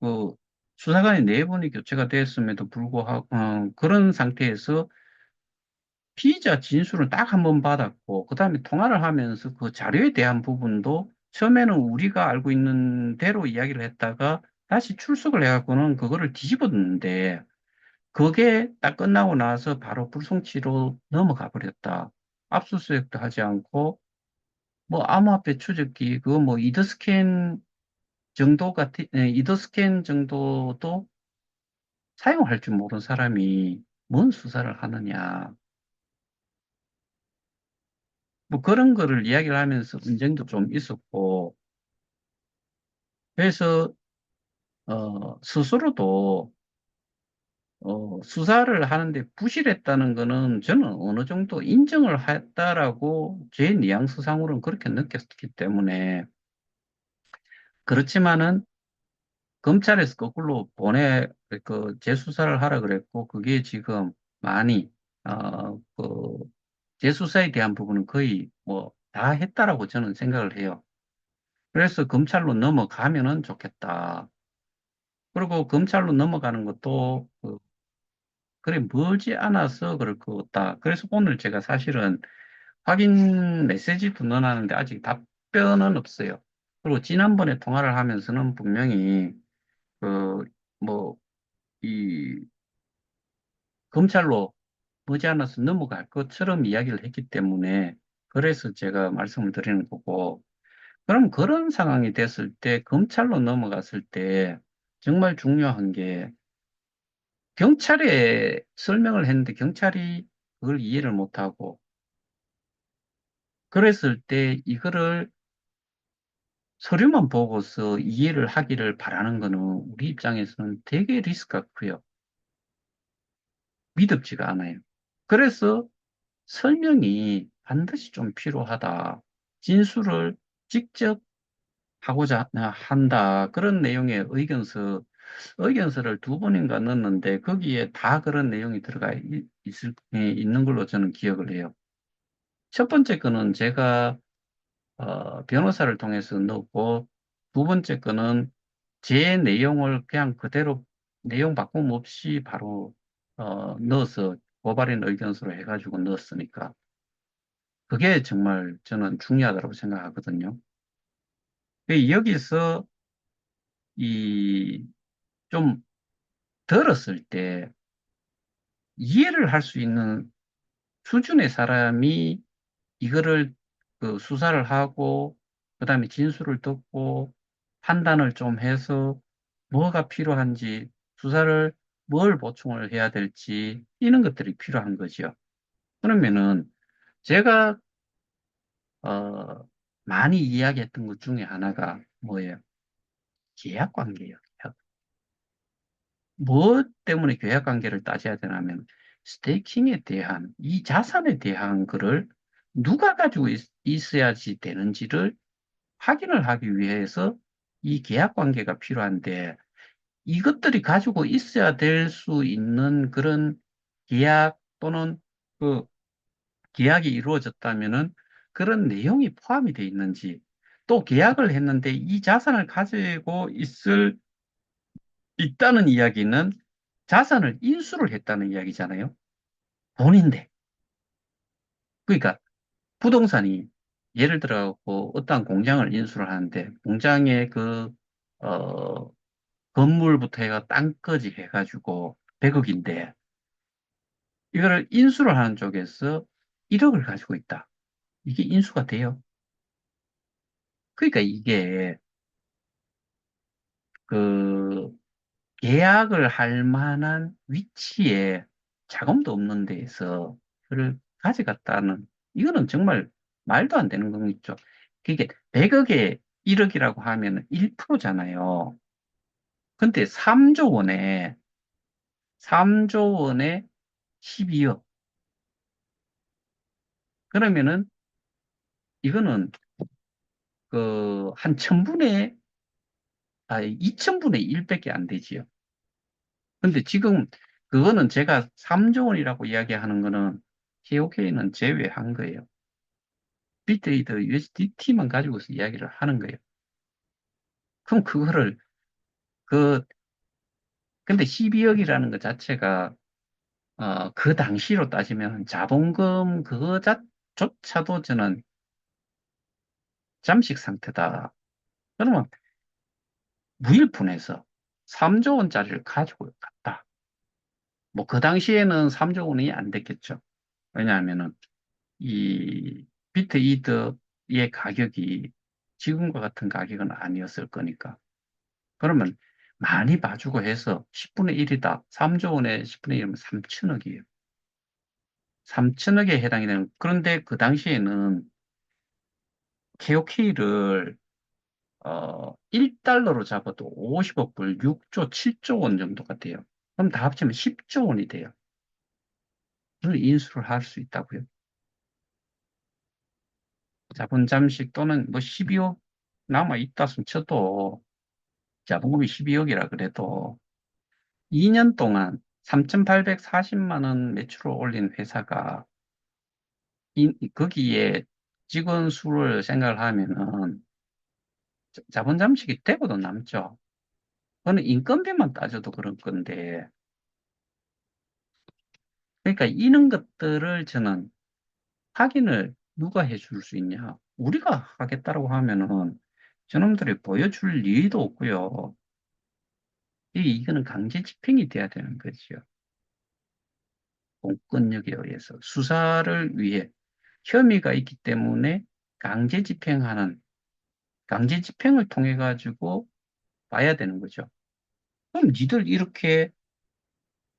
그, 수사관이 네 번이 교체가 됐음에도 불구하고, 그런 상태에서 피의자 진술을 딱 한 번 받았고, 그 다음에 통화를 하면서 그 자료에 대한 부분도 처음에는 우리가 알고 있는 대로 이야기를 했다가 다시 출석을 해갖고는 그거를 뒤집었는데, 그게 딱 끝나고 나서 바로 불송치로 넘어가 버렸다. 압수수색도 하지 않고, 암호화폐 추적기, 그거 이더스캔 정도도 사용할 줄 모르는 사람이 뭔 수사를 하느냐. 그런 거를 이야기를 하면서 논쟁도 좀 있었고, 그래서, 스스로도, 수사를 하는데 부실했다는 거는 저는 어느 정도 인정을 했다라고 제 뉘앙스상으로는 그렇게 느꼈기 때문에, 그렇지만은 검찰에서 거꾸로 재수사를 하라 그랬고, 그게 지금 많이, 재수사에 대한 부분은 거의 다 했다라고 저는 생각을 해요. 그래서 검찰로 넘어가면은 좋겠다. 그리고 검찰로 넘어가는 것도, 그래, 멀지 않아서 그럴 것 같다. 그래서 오늘 제가 사실은 확인 메시지도 넣어놨는데 아직 답변은 없어요. 그리고 지난번에 통화를 하면서는 분명히, 그, 뭐, 이 검찰로 머지않아서 넘어갈 것처럼 이야기를 했기 때문에 그래서 제가 말씀을 드리는 거고 그럼 그런 상황이 됐을 때 검찰로 넘어갔을 때 정말 중요한 게 경찰에 설명을 했는데 경찰이 그걸 이해를 못하고 그랬을 때 이거를 서류만 보고서 이해를 하기를 바라는 거는 우리 입장에서는 되게 리스크가 커요. 믿음지가 않아요. 그래서 설명이 반드시 좀 필요하다. 진술을 직접 하고자 한다. 그런 내용의 의견서를 두 번인가 넣었는데 거기에 다 그런 내용이 들어가 있는 걸로 저는 기억을 해요. 첫 번째 거는 제가 변호사를 통해서 넣었고 두 번째 거는 제 내용을 그냥 그대로 내용 바꿈 없이 바로 넣어서 고발인 의견서로 해가지고 넣었으니까 그게 정말 저는 중요하다고 생각하거든요. 여기서 이 좀 들었을 때 이해를 할 수 있는 수준의 사람이 이거를 그 수사를 하고 그다음에 진술을 듣고 판단을 좀 해서 뭐가 필요한지 수사를 뭘 보충을 해야 될지 이런 것들이 필요한 거죠. 그러면은 제가 많이 이야기했던 것 중에 하나가 뭐예요? 계약 관계예요. 계약. 뭐 때문에 계약 관계를 따져야 되냐면 스테이킹에 대한 이 자산에 대한 거를 누가 가지고 있어야지 되는지를 확인을 하기 위해서 이 계약 관계가 필요한데 이것들이 가지고 있어야 될 수 있는 그런 계약 또는 그 계약이 이루어졌다면은 그런 내용이 포함이 되어 있는지 또 계약을 했는데 이 자산을 가지고 있다는 이야기는 자산을 인수를 했다는 이야기잖아요. 돈인데. 그러니까 부동산이 예를 들어 뭐 어떠한 공장을 인수를 하는데 공장의 어, 건물부터 해가 땅까지 해가지고 100억인데 이거를 인수를 하는 쪽에서 1억을 가지고 있다. 이게 인수가 돼요. 그러니까 이게 그 계약을 할 만한 위치에 자금도 없는 데에서 그를 가져갔다는 이거는 정말 말도 안 되는 거겠죠. 그게 100억에 1억이라고 하면 1%잖아요. 근데 3조 원에 12억. 그러면은 이거는 그 한 천분의 2천분의 1밖에 안 되지요. 근데 지금 그거는 제가 3조 원이라고 이야기하는 거는 KOK는 제외한 거예요. 비트레이더 USDT만 가지고서 이야기를 하는 거예요. 그럼 그, 근데 12억이라는 것 자체가, 그 당시로 따지면 자본금 그거조차도 저는 잠식 상태다. 그러면 무일푼에서 3조 원짜리를 가지고 갔다. 뭐 그 당시에는 3조 원이 안 됐겠죠. 왜냐하면은 이 비트이더의 가격이 지금과 같은 가격은 아니었을 거니까. 그러면 많이 봐주고 해서 10분의 1이다. 3조 원에 10분의 1이면 3천억이에요. 3천억에 해당이 되는, 그런데 그 당시에는 KOK를 1달러로 잡아도 50억 불, 6조, 7조 원 정도가 돼요. 그럼 다 합치면 10조 원이 돼요. 그걸 인수를 할 수 있다고요. 자본 잠식 또는 뭐 12억 남아 있다면 쳐도 자본금이 12억이라 그래도 2년 동안 3,840만 원 매출을 올린 회사가 거기에 직원 수를 생각을 하면은 자본 잠식이 되고도 남죠. 그거는 인건비만 따져도 그럴 건데, 그러니까 이런 것들을 저는 확인을 누가 해줄 수 있냐? 우리가 하겠다라고 하면은 저놈들이 보여줄 리도 없고요. 이거는 강제 집행이 돼야 되는 거죠. 공권력에 의해서 수사를 위해 혐의가 있기 때문에 강제 집행하는 강제 집행을 통해 가지고 봐야 되는 거죠. 그럼 니들 이렇게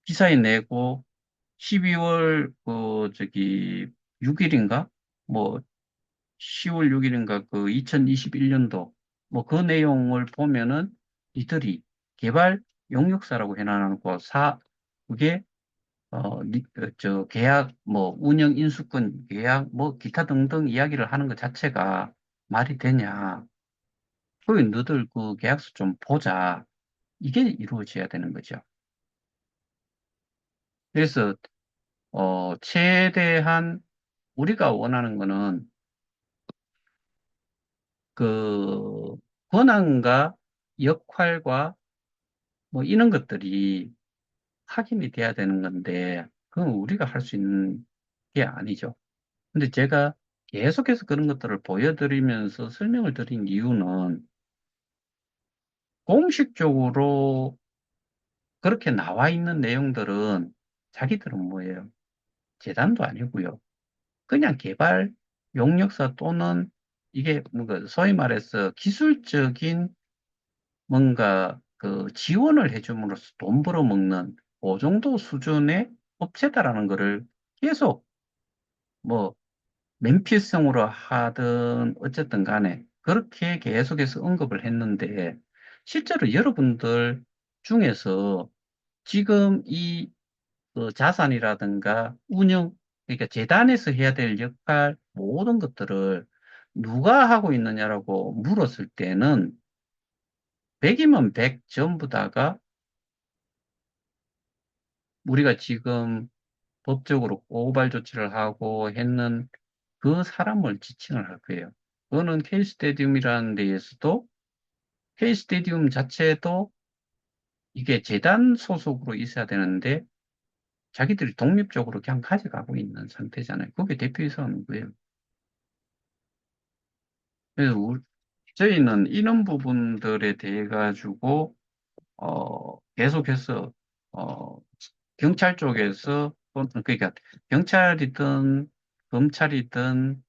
기사에 내고 12월 저기 6일인가? 뭐 10월 6일인가 그 2021년도 뭐 그 내용을 보면은 이들이 개발 용역사라고 해놔놓고 그게 저 계약 뭐 운영 인수권 계약 뭐 기타 등등 이야기를 하는 것 자체가 말이 되냐? 거기 너들 그 계약서 좀 보자. 이게 이루어져야 되는 거죠. 그래서 최대한 우리가 원하는 거는 그 권한과 역할과 뭐 이런 것들이 확인이 돼야 되는 건데 그건 우리가 할 수 있는 게 아니죠. 근데 제가 계속해서 그런 것들을 보여드리면서 설명을 드린 이유는 공식적으로 그렇게 나와 있는 내용들은 자기들은 뭐예요? 재단도 아니고요. 그냥 개발 용역사 또는 이게 뭔가 소위 말해서 기술적인 뭔가 그 지원을 해줌으로써 돈 벌어먹는 그 정도 수준의 업체다라는 거를 계속 뭐 맨피성으로 하든 어쨌든 간에 그렇게 계속해서 언급을 했는데 실제로 여러분들 중에서 지금 이 자산이라든가 운영, 그러니까 재단에서 해야 될 역할 모든 것들을 누가 하고 있느냐라고 물었을 때는 100이면 100 전부 다가 우리가 지금 법적으로 고발 조치를 하고 했는 그 사람을 지칭을 할 거예요. 그거는 K스테디움이라는 데에서도 K스테디움 자체도 이게 재단 소속으로 있어야 되는데 자기들이 독립적으로 그냥 가져가고 있는 상태잖아요. 그게 대표이사 누구예요? 그래서 저희는 이런 부분들에 대해 가지고 계속해서 어, 경찰 쪽에서 그러니까 경찰이든 검찰이든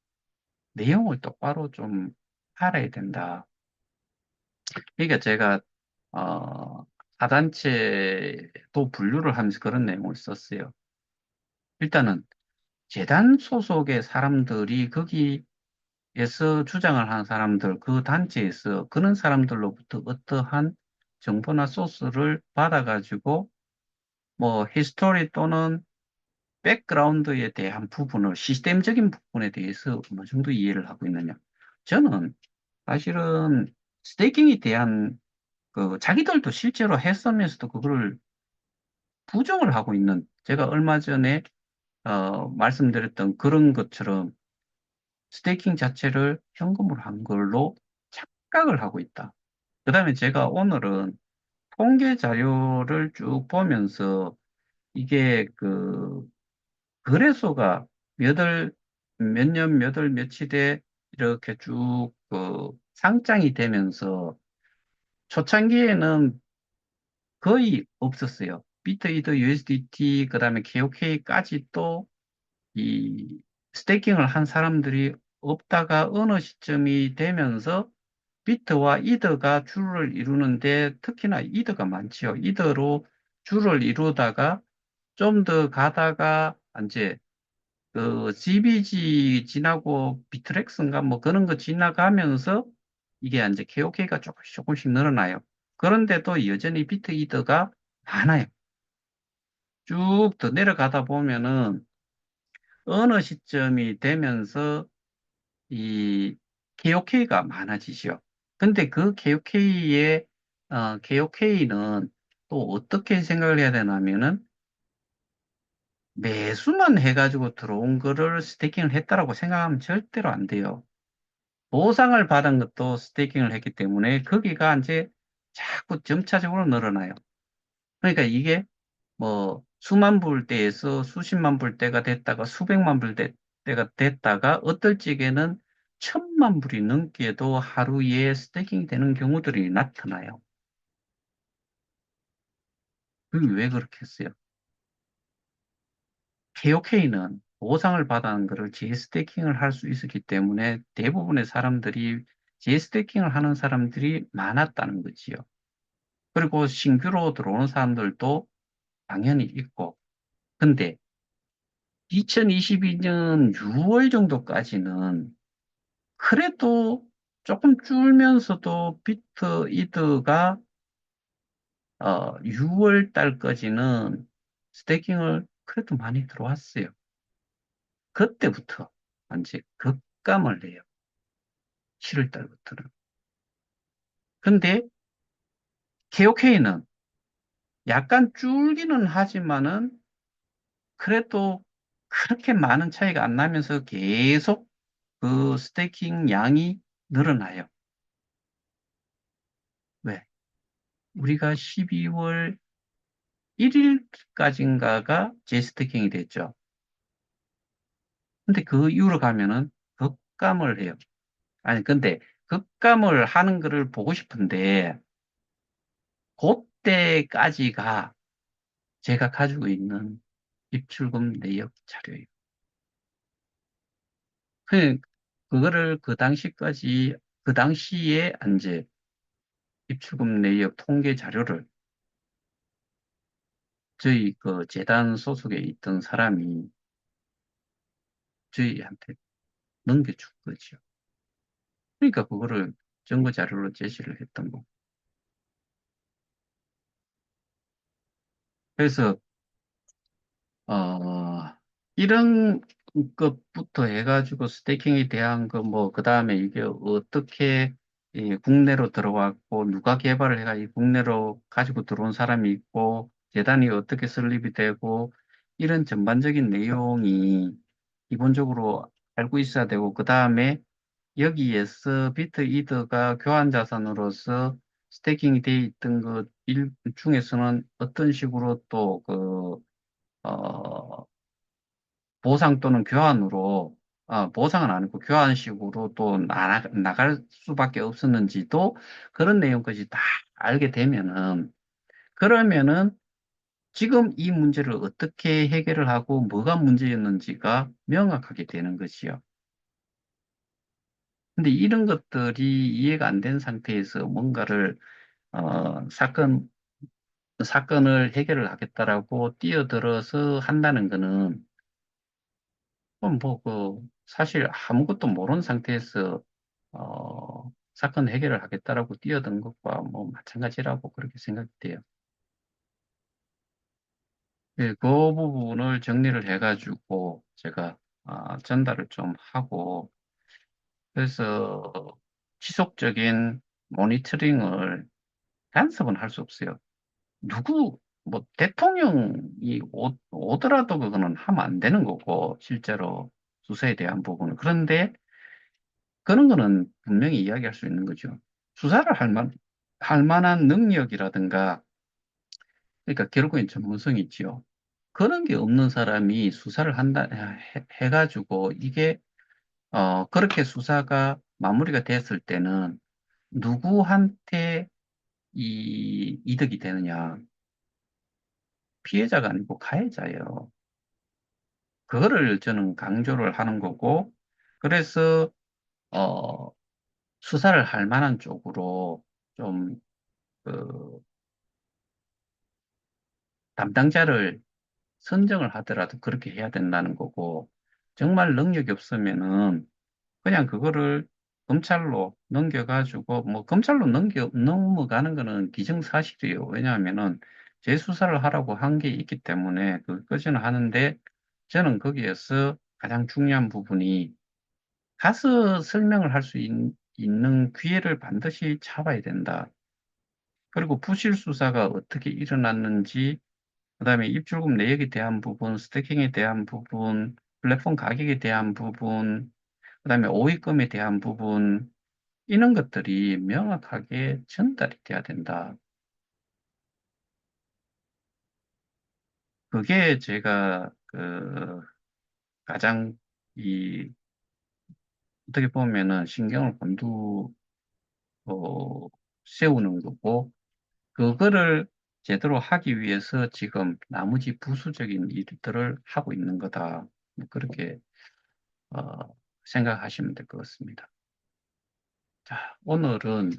내용을 똑바로 좀 알아야 된다. 그러니까 제가 어, 사단체도 분류를 하면서 그런 내용을 썼어요. 일단은 재단 소속의 사람들이 거기에서 주장을 하는 사람들, 그 단체에서 그런 사람들로부터 어떠한 정보나 소스를 받아가지고 뭐 히스토리 또는 백그라운드에 대한 부분을 시스템적인 부분에 대해서 어느 정도 이해를 하고 있느냐. 저는 사실은 스테이킹에 대한 그 자기들도 실제로 했으면서도 그걸 부정을 하고 있는 제가 얼마 전에 말씀드렸던 그런 것처럼 스테이킹 자체를 현금으로 한 걸로 착각을 하고 있다. 그다음에 제가 오늘은 통계 자료를 쭉 보면서 이게 그 거래소가 몇 년, 몇 월, 며칠에 이렇게 쭉 상장이 되면서 초창기에는 거의 없었어요. 비트이더 USDT, 그다음에 KOK까지 또 이 스테이킹을 한 사람들이 없다가 어느 시점이 되면서 비트와 이더가 줄을 이루는데 특히나 이더가 많지요. 이더로 줄을 이루다가 좀 더 가다가 이제 그 GBG 지나고 비트렉스인가 뭐 그런 거 지나가면서 이게 이제 KOK가 조금씩 조금씩 늘어나요. 그런데도 여전히 비트 이더가 많아요. 쭉 더 내려가다 보면은 어느 시점이 되면서 이 KOK가 많아지죠. 근데 그 KOK는 또 어떻게 생각을 해야 되냐면은 매수만 해가지고 들어온 거를 스테이킹을 했다라고 생각하면 절대로 안 돼요. 보상을 받은 것도 스테이킹을 했기 때문에 거기가 이제 자꾸 점차적으로 늘어나요. 그러니까 이게 뭐 수만 불대에서 수십만 불대가 됐다가 수백만 불대가 됐다가 어떨 적에는 천만 불이 넘게도 하루에 스테이킹이 되는 경우들이 나타나요. 그게 왜 그렇게 했어요? KOK는 보상을 받은 거를 재스테이킹을 할 수 있었기 때문에 대부분의 사람들이 재스테이킹을 하는 사람들이 많았다는 거지요. 그리고 신규로 들어오는 사람들도 당연히 있고. 근데 2022년 6월 정도까지는 그래도 조금 줄면서도 비트 이드가 6월 달까지는 스테이킹을 그래도 많이 들어왔어요. 그때부터 이제 급감을 해요. 7월 달부터는. 근데 KOK는 약간 줄기는 하지만은 그래도 그렇게 많은 차이가 안 나면서 계속 그 스테이킹 양이 늘어나요. 왜? 우리가 12월 1일까지인가가 제스테킹이 됐죠. 근데 그 이후로 가면은 급감을 해요. 아니, 근데 급감을 하는 거를 보고 싶은데, 그때까지가 제가 가지고 있는 입출금 내역 자료예요. 그, 그거를 그 당시까지, 그 당시에 이제 입출금 내역 통계 자료를 저희 그 재단 소속에 있던 사람이 저희한테 넘겨준 거죠. 그러니까 그거를 증거 자료로 제시를 했던 거. 그래서 어 이런 것부터 해가지고 스테이킹에 대한 거 뭐 그다음에 이게 어떻게 국내로 들어왔고 누가 개발을 해가 이 국내로 가지고 들어온 사람이 있고 재단이 어떻게 설립이 되고 이런 전반적인 내용이 기본적으로 알고 있어야 되고 그다음에 여기에서 비트 이더가 교환 자산으로서 스테이킹이 돼 있던 것 중에서는 어떤 식으로 또 보상 또는 교환으로, 보상은 아니고 교환식으로 또 나갈 수밖에 없었는지도 그런 내용까지 다 알게 되면은, 그러면은 지금 이 문제를 어떻게 해결을 하고 뭐가 문제였는지가 명확하게 되는 것이요. 근데 이런 것들이 이해가 안 된 상태에서 뭔가를 사건을 해결을 하겠다라고 뛰어들어서 한다는 거는 사실 아무것도 모르는 상태에서 사건 해결을 하겠다라고 뛰어든 것과 뭐 마찬가지라고 그렇게 생각이 돼요. 예, 그 부분을 정리를 해가지고 제가 전달을 좀 하고 그래서 지속적인 모니터링을 간섭은 할 수 없어요. 뭐, 대통령이 오더라도 그거는 하면 안 되는 거고, 실제로 수사에 대한 부분은. 그런데 그런 거는 분명히 이야기할 수 있는 거죠. 수사를 할 만한 능력이라든가, 그러니까 결국엔 전문성이 있지요. 그런 게 없는 사람이 수사를 해가지고, 이게, 그렇게 수사가 마무리가 됐을 때는 누구한테 이 이득이 되느냐. 피해자가 아니고 가해자예요. 그거를 저는 강조를 하는 거고, 그래서, 어, 수사를 할 만한 쪽으로 좀, 그, 담당자를 선정을 하더라도 그렇게 해야 된다는 거고, 정말 능력이 없으면은 그냥 그거를 검찰로 넘겨가지고, 뭐, 검찰로 넘어가는 거는 기정사실이에요. 왜냐하면은 재수사를 하라고 한 게 있기 때문에 그것까지는 하는데, 저는 거기에서 가장 중요한 부분이 가서 설명을 할 수 있는 기회를 반드시 잡아야 된다. 그리고 부실 수사가 어떻게 일어났는지, 그다음에 입출금 내역에 대한 부분, 스태킹에 대한 부분, 플랫폼 가격에 대한 부분, 그다음에 오입금에 대한 부분, 이런 것들이 명확하게 전달이 돼야 된다. 그게 제가 가장 이 어떻게 보면은 신경을 어, 세우는 거고 그거를 제대로 하기 위해서 지금 나머지 부수적인 일들을 하고 있는 거다. 그렇게 어, 생각하시면 될 것 같습니다. 자, 오늘은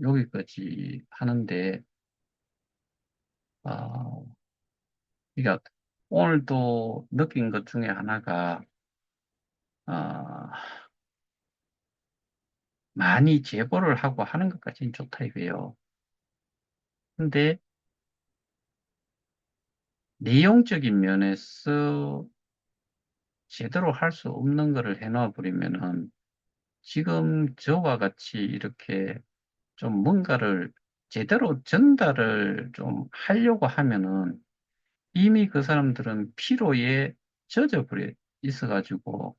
여기까지 하는데 어, 그러니까 오늘도 느낀 것 중에 하나가, 어, 많이 제보를 하고 하는 것까지는 좋다 이거예요. 근데 내용적인 면에서 제대로 할 수 없는 거를 해놔 버리면은 지금 저와 같이 이렇게 좀 뭔가를 제대로 전달을 좀 하려고 하면은 이미 그 사람들은 피로에 젖어 버려 있어가지고,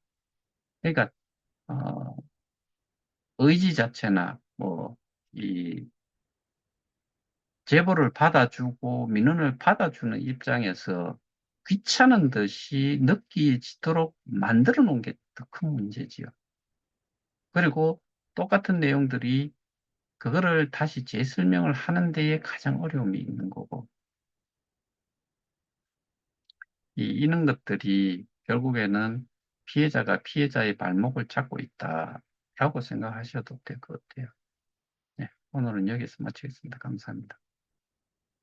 그러니까 어, 의지 자체나 뭐 이 제보를 받아주고 민원을 받아주는 입장에서 귀찮은 듯이 느끼지도록 만들어 놓은 게 더 큰 문제지요. 그리고 똑같은 내용들이 그거를 다시 재설명을 하는 데에 가장 어려움이 있는 거고, 이런 것들이 결국에는 피해자가 피해자의 발목을 잡고 있다라고 생각하셔도 될 것 같아요. 네, 오늘은 여기서 마치겠습니다. 감사합니다.